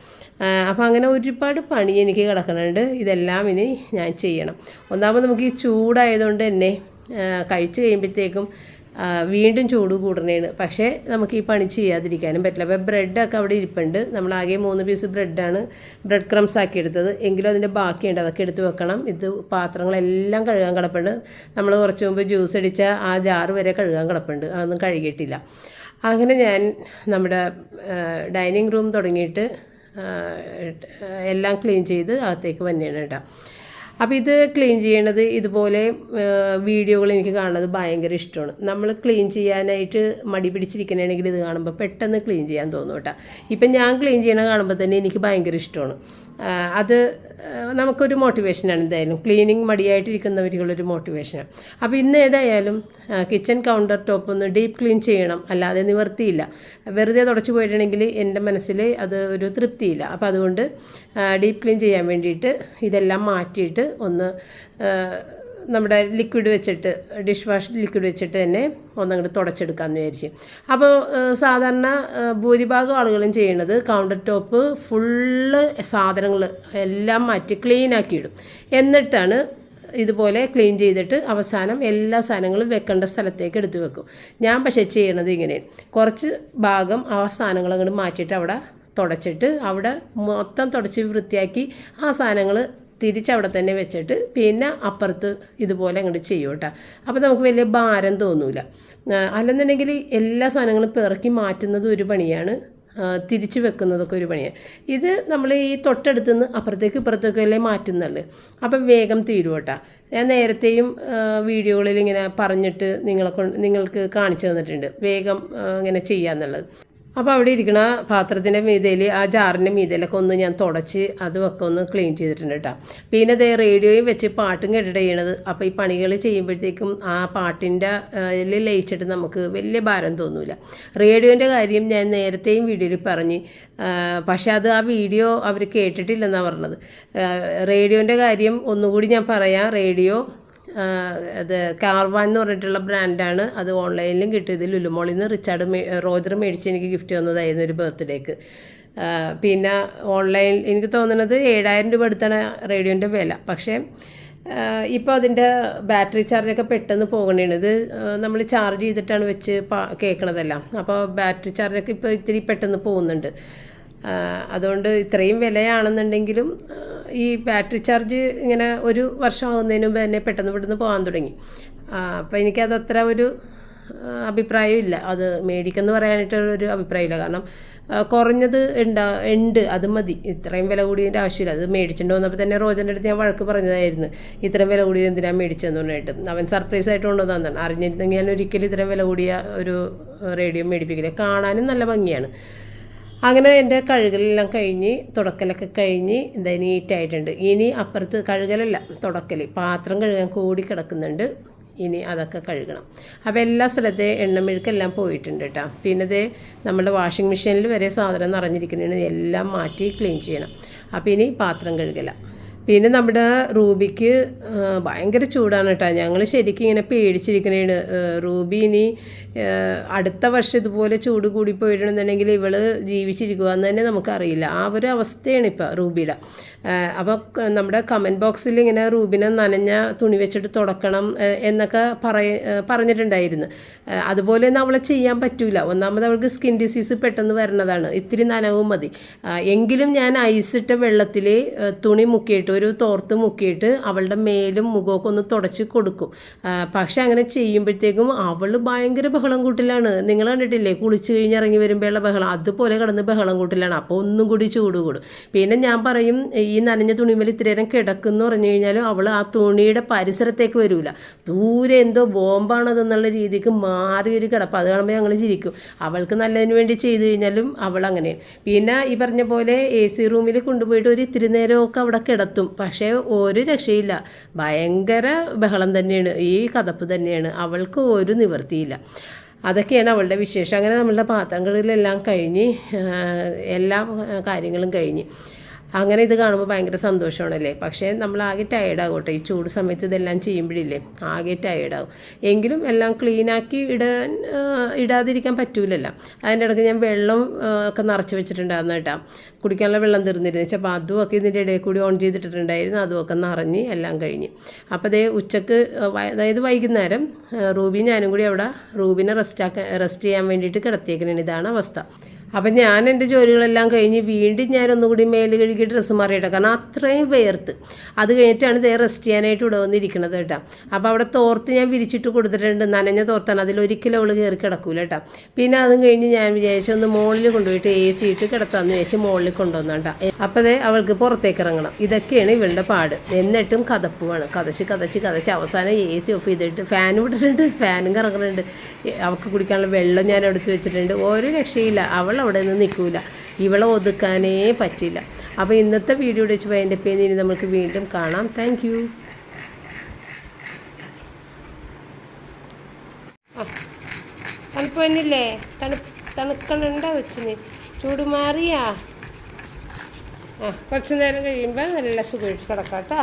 അപ്പോൾ അങ്ങനെ ഒരുപാട് പണി എനിക്ക് കിടക്കുന്നുണ്ട്. ഇതെല്ലാം ഇനി ഞാൻ ചെയ്യണം. ഒന്നാമത് നമുക്ക് ഈ ചൂടായതുകൊണ്ട് തന്നെ കഴിച്ച് കഴിയുമ്പോഴത്തേക്കും വീണ്ടും ചൂട് കൂടണേണ്. പക്ഷേ നമുക്ക് ഈ പണി ചെയ്യാതിരിക്കാനും പറ്റില്ല. അപ്പോൾ ബ്രെഡൊക്കെ അവിടെ ഇരിപ്പുണ്ട്. നമ്മളാകെ 3 പീസ് ബ്രെഡാണ് ബ്രെഡ് ക്രംസ് ആക്കി എടുത്തത്. എങ്കിലും അതിൻ്റെ ബാക്കിയുണ്ട്, അതൊക്കെ എടുത്ത് വെക്കണം. ഇത് പാത്രങ്ങളെല്ലാം കഴുകാൻ കിടപ്പുണ്ട്. നമ്മൾ കുറച്ച് മുമ്പ് ജ്യൂസ് അടിച്ച ആ ജാറ് വരെ കഴുകാൻ കിടപ്പുണ്ട്, അതൊന്നും കഴുകിയിട്ടില്ല. അങ്ങനെ ഞാൻ നമ്മുടെ ഡൈനിങ് റൂം തുടങ്ങിയിട്ട് എല്ലാം ക്ലീൻ ചെയ്ത് അകത്തേക്ക് വന്നെയാണ് കേട്ടോ. അപ്പോൾ ഇത് ക്ലീൻ ചെയ്യണത് ഇതുപോലെ വീഡിയോകൾ എനിക്ക് കാണുന്നത് ഭയങ്കര ഇഷ്ടമാണ്. നമ്മൾ ക്ലീൻ ചെയ്യാനായിട്ട് മടി പിടിച്ചിരിക്കണമെങ്കിൽ ഇത് കാണുമ്പോൾ പെട്ടെന്ന് ക്ലീൻ ചെയ്യാൻ തോന്നും കേട്ടോ. ഇപ്പം ഞാൻ ക്ലീൻ ചെയ്യണ കാണുമ്പോൾ തന്നെ എനിക്ക് ഭയങ്കര ഇഷ്ടമാണ്. അത് നമുക്കൊരു മോട്ടിവേഷനാണ്. എന്തായാലും ക്ലീനിങ് മടിയായിട്ടിരിക്കുന്നവർക്കുള്ളൊരു മോട്ടിവേഷനാണ്. അപ്പോൾ ഇന്ന് ഏതായാലും കിച്ചൺ കൗണ്ടർ ടോപ്പ് ഒന്ന് ഡീപ്പ് ക്ലീൻ ചെയ്യണം, അല്ലാതെ നിവർത്തിയില്ല. വെറുതെ തുടച്ചു പോയിട്ടുണ്ടെങ്കിൽ എൻ്റെ മനസ്സിൽ അത് ഒരു തൃപ്തിയില്ല. അപ്പോൾ അതുകൊണ്ട് ഡീപ്പ് ക്ലീൻ ചെയ്യാൻ വേണ്ടിയിട്ട് ഇതെല്ലാം മാറ്റിയിട്ട് ഒന്ന് നമ്മുടെ ലിക്വിഡ് വെച്ചിട്ട്, ഡിഷ് വാഷ് ലിക്വിഡ് വെച്ചിട്ട് തന്നെ ഒന്നങ്ങോട്ട് തുടച്ചെടുക്കാമെന്ന് വിചാരിച്ച്. അപ്പോൾ സാധാരണ ഭൂരിഭാഗം ആളുകളും ചെയ്യണത് കൗണ്ടർ ടോപ്പ് ഫുള്ള് സാധനങ്ങൾ എല്ലാം മാറ്റി ക്ലീനാക്കിയിടും. എന്നിട്ടാണ് ഇതുപോലെ ക്ലീൻ ചെയ്തിട്ട് അവസാനം എല്ലാ സാധനങ്ങളും വെക്കേണ്ട സ്ഥലത്തേക്ക് എടുത്ത് വെക്കും. ഞാൻ പക്ഷേ ചെയ്യണത് ഇങ്ങനെയാണ്. കുറച്ച് ഭാഗം ആ സാധനങ്ങൾ അങ്ങോട്ട് മാറ്റിയിട്ട് അവിടെ തുടച്ചിട്ട് അവിടെ മൊത്തം തുടച്ച് വൃത്തിയാക്കി ആ സാധനങ്ങൾ തിരിച്ചവിടെ തന്നെ വെച്ചിട്ട് പിന്നെ അപ്പുറത്ത് ഇതുപോലെ അങ്ങോട്ട് ചെയ്യും കേട്ടോ. അപ്പോൾ നമുക്ക് വലിയ ഭാരം തോന്നില്ല. അല്ലെന്നുണ്ടെങ്കിൽ എല്ലാ സാധനങ്ങളും പിറക്കി മാറ്റുന്നതും ഒരു പണിയാണ്, തിരിച്ച് വെക്കുന്നതൊക്കെ ഒരു പണിയാണ്. ഇത് നമ്മൾ ഈ തൊട്ടടുത്ത് നിന്ന് അപ്പുറത്തേക്ക് ഇപ്പുറത്തേക്ക് അല്ലേ മാറ്റുന്നുള്ളു. അപ്പം വേഗം തീരും കേട്ടോ. ഞാൻ നേരത്തെയും വീഡിയോകളിൽ ഇങ്ങനെ പറഞ്ഞിട്ട് നിങ്ങൾക്ക് കാണിച്ചു തന്നിട്ടുണ്ട് വേഗം ഇങ്ങനെ ചെയ്യാന്നുള്ളത്. അപ്പോൾ അവിടെ ഇരിക്കുന്ന പാത്രത്തിൻ്റെ മീതയിൽ ആ ജാറിൻ്റെ മീതയിലൊക്കെ ഒന്ന് ഞാൻ തുടച്ച് അതുമൊക്കെ ഒന്ന് ക്ലീൻ ചെയ്തിട്ടുണ്ട് കേട്ടോ. പിന്നെ അതേ റേഡിയോയും വെച്ച് പാട്ടും കേട്ടിട്ട് ചെയ്യണത്. അപ്പോൾ ഈ പണികൾ ചെയ്യുമ്പോഴത്തേക്കും ആ പാട്ടിൻ്റെ ലയിച്ചിട്ട് നമുക്ക് വലിയ ഭാരം തോന്നില്ല. റേഡിയോൻ്റെ കാര്യം ഞാൻ നേരത്തെയും വീഡിയോയിൽ പറഞ്ഞ്, പക്ഷേ അത് ആ വീഡിയോ അവർ കേട്ടിട്ടില്ലെന്നാണ് പറഞ്ഞത്. റേഡിയോൻ്റെ കാര്യം ഒന്നുകൂടി ഞാൻ പറയാം. റേഡിയോ അത് കാർവാൻ എന്ന് പറഞ്ഞിട്ടുള്ള ബ്രാൻഡാണ്. അത് ഓൺലൈനിലും കിട്ടിയത്. ലുലുമോളിൽ നിന്ന് റോജർ മേടിച്ച് എനിക്ക് ഗിഫ്റ്റ് തന്നതായിരുന്നു ഒരു ബർത്ത്ഡേക്ക്. പിന്നെ ഓൺലൈൻ എനിക്ക് തോന്നുന്നത് 7000 രൂപ അടുത്താണ് റേഡിയോൻ്റെ വില. പക്ഷേ ഇപ്പോൾ അതിൻ്റെ ബാറ്ററി ചാർജൊക്കെ പെട്ടെന്ന് പോകണേണ്. ഇത് നമ്മൾ ചാർജ് ചെയ്തിട്ടാണ് വെച്ച് കേൾക്കണതെല്ലാം. അപ്പോൾ ബാറ്ററി ചാർജൊക്കെ ഇപ്പോൾ ഇത്തിരി പെട്ടെന്ന് പോകുന്നുണ്ട്. അതുകൊണ്ട് ഇത്രയും വിലയാണെന്നുണ്ടെങ്കിലും ഈ ബാറ്ററി ചാർജ് ഇങ്ങനെ ഒരു വർഷം ആകുന്നതിന് മുമ്പ് തന്നെ പെട്ടെന്ന് പോകാൻ തുടങ്ങി. അപ്പോൾ എനിക്കതത്ര ഒരു അഭിപ്രായമില്ല. അത് മേടിക്കെന്ന് പറയാനായിട്ടുള്ളൊരു അഭിപ്രായമില്ല. കാരണം കുറഞ്ഞത് ഉണ്ട്, അത് മതി. ഇത്രയും വില കൂടിയതിൻ്റെ ആവശ്യമില്ല. അത് മേടിച്ചിട്ട് വന്നപ്പോൾ തന്നെ റോജൻ്റെ അടുത്ത് ഞാൻ വഴക്ക് പറഞ്ഞതായിരുന്നു, ഇത്രയും വില കൂടിയത് എന്തിനാണ് മേടിച്ചതെന്ന് പറഞ്ഞിട്ട്. അവൻ സർപ്രൈസ് ആയിട്ട് കൊണ്ടുവന്നതാണ്. അറിഞ്ഞിരുന്നെങ്കിൽ ഞാൻ ഒരിക്കലും ഇത്രയും വില കൂടിയ ഒരു റേഡിയോ മേടിപ്പിക്കില്ല. കാണാനും നല്ല ഭംഗിയാണ്. അങ്ങനെ എൻ്റെ കഴുകലെല്ലാം കഴിഞ്ഞ് തുടക്കലൊക്കെ കഴിഞ്ഞ് എന്താ നീറ്റായിട്ടുണ്ട്. ഇനി അപ്പുറത്ത് കഴുകലല്ല, തുടക്കൽ, പാത്രം കഴുകാൻ കൂടി കിടക്കുന്നുണ്ട്. ഇനി അതൊക്കെ കഴുകണം. അപ്പോൾ എല്ലാ സ്ഥലത്തെ എണ്ണമെഴുക്കെല്ലാം പോയിട്ടുണ്ട് കേട്ടോ. പിന്നെ ഇത് നമ്മുടെ വാഷിംഗ് മെഷീനിൽ വരെ സാധനം നിറഞ്ഞിരിക്കുന്നതിന് എല്ലാം മാറ്റി ക്ലീൻ ചെയ്യണം. അപ്പോൾ ഇനി പാത്രം കഴുകല. പിന്നെ നമ്മുടെ റൂബിക്ക് ഭയങ്കര ചൂടാണ് കേട്ടോ. ഞങ്ങൾ ശരിക്കും ഇങ്ങനെ പേടിച്ചിരിക്കുന്നതാണ്. റൂബി ഇനി അടുത്ത വർഷം ഇതുപോലെ ചൂട് കൂടി പോയിട്ടുണ്ടെന്നുണ്ടെങ്കിൽ ഇവൾ ജീവിച്ചിരിക്കുക എന്ന് തന്നെ നമുക്കറിയില്ല. ആ ഒരു അവസ്ഥയാണ് ഇപ്പോൾ റൂബിയുടെ. അപ്പോൾ നമ്മുടെ കമൻറ്റ് ബോക്സിൽ ഇങ്ങനെ റൂബിനെ നനഞ്ഞ തുണി വെച്ചിട്ട് തുടക്കണം എന്നൊക്കെ പറഞ്ഞിട്ടുണ്ടായിരുന്നു. അതുപോലെയൊന്നും അവളെ ചെയ്യാൻ പറ്റില്ല. ഒന്നാമത് അവൾക്ക് സ്കിൻ ഡിസീസ് പെട്ടെന്ന് വരുന്നതാണ്. ഇത്തിരി നനവും മതി. എങ്കിലും ഞാൻ ഐസിട്ട വെള്ളത്തിൽ തുണി മുക്കിയിട്ട്, ഒരു തോർത്ത് മുക്കിയിട്ട് അവളുടെ മേലും മുഖമൊക്കെ ഒന്ന് തുടച്ച് കൊടുക്കും. പക്ഷെ അങ്ങനെ ചെയ്യുമ്പോഴത്തേക്കും അവൾ ഭയങ്കര ബഹളം കൂട്ടിലാണ്. നിങ്ങൾ കണ്ടിട്ടില്ലേ, കുളിച്ച് കഴിഞ്ഞ് ഇറങ്ങി വരുമ്പോഴുള്ള ബഹളം, അതുപോലെ കിടന്ന് ബഹളം കൂട്ടിലാണ്. അപ്പോൾ ഒന്നും കൂടി ചൂട് കൂടും. പിന്നെ ഞാൻ പറയും, ഈ നനഞ്ഞ തുണിമേൽ ഇത്തിരി നേരം കിടക്കുമെന്ന് പറഞ്ഞു കഴിഞ്ഞാലും അവൾ ആ തുണിയുടെ പരിസരത്തേക്ക് വരില്ല. ദൂരെ എന്തോ ബോംബാണതെന്നുള്ള രീതിക്ക് മാറിയൊരു കിടപ്പ്. അത് കാണുമ്പോൾ ഞങ്ങൾ ചിരിക്കും. അവൾക്ക് നല്ലതിന് വേണ്ടി ചെയ്തു കഴിഞ്ഞാലും അവൾ അങ്ങനെയാണ്. പിന്നെ ഈ പറഞ്ഞ പോലെ AC റൂമിൽ കൊണ്ടുപോയിട്ട് ഒരു ഇത്തിരി നേരമൊക്കെ അവിടെ കിടത്തും. പക്ഷേ ഒരു രക്ഷയില്ല, ഭയങ്കര ബഹളം തന്നെയാണ്, ഈ കതപ്പ് തന്നെയാണ്. അവൾക്ക് ഒരു നിവൃത്തിയില്ല. അതൊക്കെയാണ് അവളുടെ വിശേഷം. അങ്ങനെ നമ്മളുടെ പാത്രങ്ങളിലെല്ലാം കഴിഞ്ഞ് എല്ലാ കാര്യങ്ങളും കഴിഞ്ഞ് അങ്ങനെ ഇത് കാണുമ്പോൾ ഭയങ്കര സന്തോഷമാണല്ലേ. പക്ഷേ നമ്മൾ ആകെ ടയേർഡാകട്ടെ, ഈ ചൂട് സമയത്ത് ഇതെല്ലാം ചെയ്യുമ്പോഴില്ലേ ആകെ ടയേർഡാകും. എങ്കിലും എല്ലാം ക്ലീനാക്കി ഇടാതിരിക്കാൻ പറ്റൂലല്ലോ. അതിൻ്റെ ഇടയ്ക്ക് ഞാൻ വെള്ളം ഒക്കെ നിറച്ച് വെച്ചിട്ടുണ്ടായിരുന്നു കേട്ടോ. കുടിക്കാനുള്ള വെള്ളം തീർന്നിരുന്നു വെച്ചാൽ, അപ്പോൾ അതുമൊക്കെ ഇതിൻ്റെ ഇടയിൽ കൂടി ഓൺ ചെയ്തിട്ടിട്ടുണ്ടായിരുന്നു. അതുമൊക്കെ നിറഞ്ഞ് എല്ലാം കഴിഞ്ഞ്. അപ്പോൾ അതേ ഉച്ചക്ക്, അതായത് വൈകുന്നേരം റൂബി ഞാനും കൂടി അവിടെ റൂബിനെ റെസ്റ്റ് ചെയ്യാൻ വേണ്ടിയിട്ട് കിടത്തിയേക്കുന്നതാണ്. ഇതാണ് അവസ്ഥ. അപ്പം ഞാൻ എൻ്റെ ജോലികളെല്ലാം കഴിഞ്ഞ് വീണ്ടും ഞാനൊന്നുകൂടി മേല് കഴുകി ഡ്രസ്സ് മാറിയിട്ടാണ്, കാരണം അത്രയും വേർത്ത്. അത് കഴിഞ്ഞിട്ടാണ് ഇതേ റെസ്റ്റ് ചെയ്യാനായിട്ട് ഇവിടെ വന്നിരിക്കുന്നത് കേട്ടോ. അപ്പോൾ അവിടെ തോർത്ത് ഞാൻ വിരിച്ചിട്ട് കൊടുത്തിട്ടുണ്ട്, നനഞ്ഞ തോർത്താണ്, അതിലൊരിക്കലും അവൾ കയറി കിടക്കൂല കേട്ടോ. പിന്നെ അതും കഴിഞ്ഞ് ഞാൻ വിചാരിച്ചു ഒന്ന് മുകളിൽ കൊണ്ടുപോയിട്ട് AC ഇട്ട് കിടത്താമെന്ന് വിചാരിച്ച് മുകളിൽ കൊണ്ടുവന്നാട്ടോ. അപ്പോൾ അതേ അവൾക്ക് പുറത്തേക്ക് ഇറങ്ങണം. ഇതൊക്കെയാണ് ഇവളുടെ പാട്. എന്നിട്ടും കതപ്പുമാണ്, കതച്ച് അവസാനം AC ഓഫ് ചെയ്തിട്ട് ഫാൻ വിട്ടിട്ടുണ്ട്, ഫാനും കറങ്ങുന്നുണ്ട്. അവൾക്ക് കുടിക്കാനുള്ള വെള്ളം ഞാൻ എടുത്ത് വെച്ചിട്ടുണ്ട്. ഒരു രക്ഷയില്ല, അവൾ അവിടെ നിന്ന് നിൽക്കൂല, ഇവളെ ഒതുക്കാനേ പറ്റില്ല. അപ്പോൾ ഇന്നത്തെ വീഡിയോ വെച്ച് അതിൻ്റെ പേര് ഇനി നമുക്ക് വീണ്ടും കാണാം. Thank you. തണുപ്പ് തന്നില്ലേ? തണുക്കണ്ട കൊച്ചിന്, ചൂട് മാറിയാ? കുറച്ച് നേരം കഴിയുമ്പോൾ നല്ല സുഖമായിട്ട് കിടക്കാം കേട്ടോ.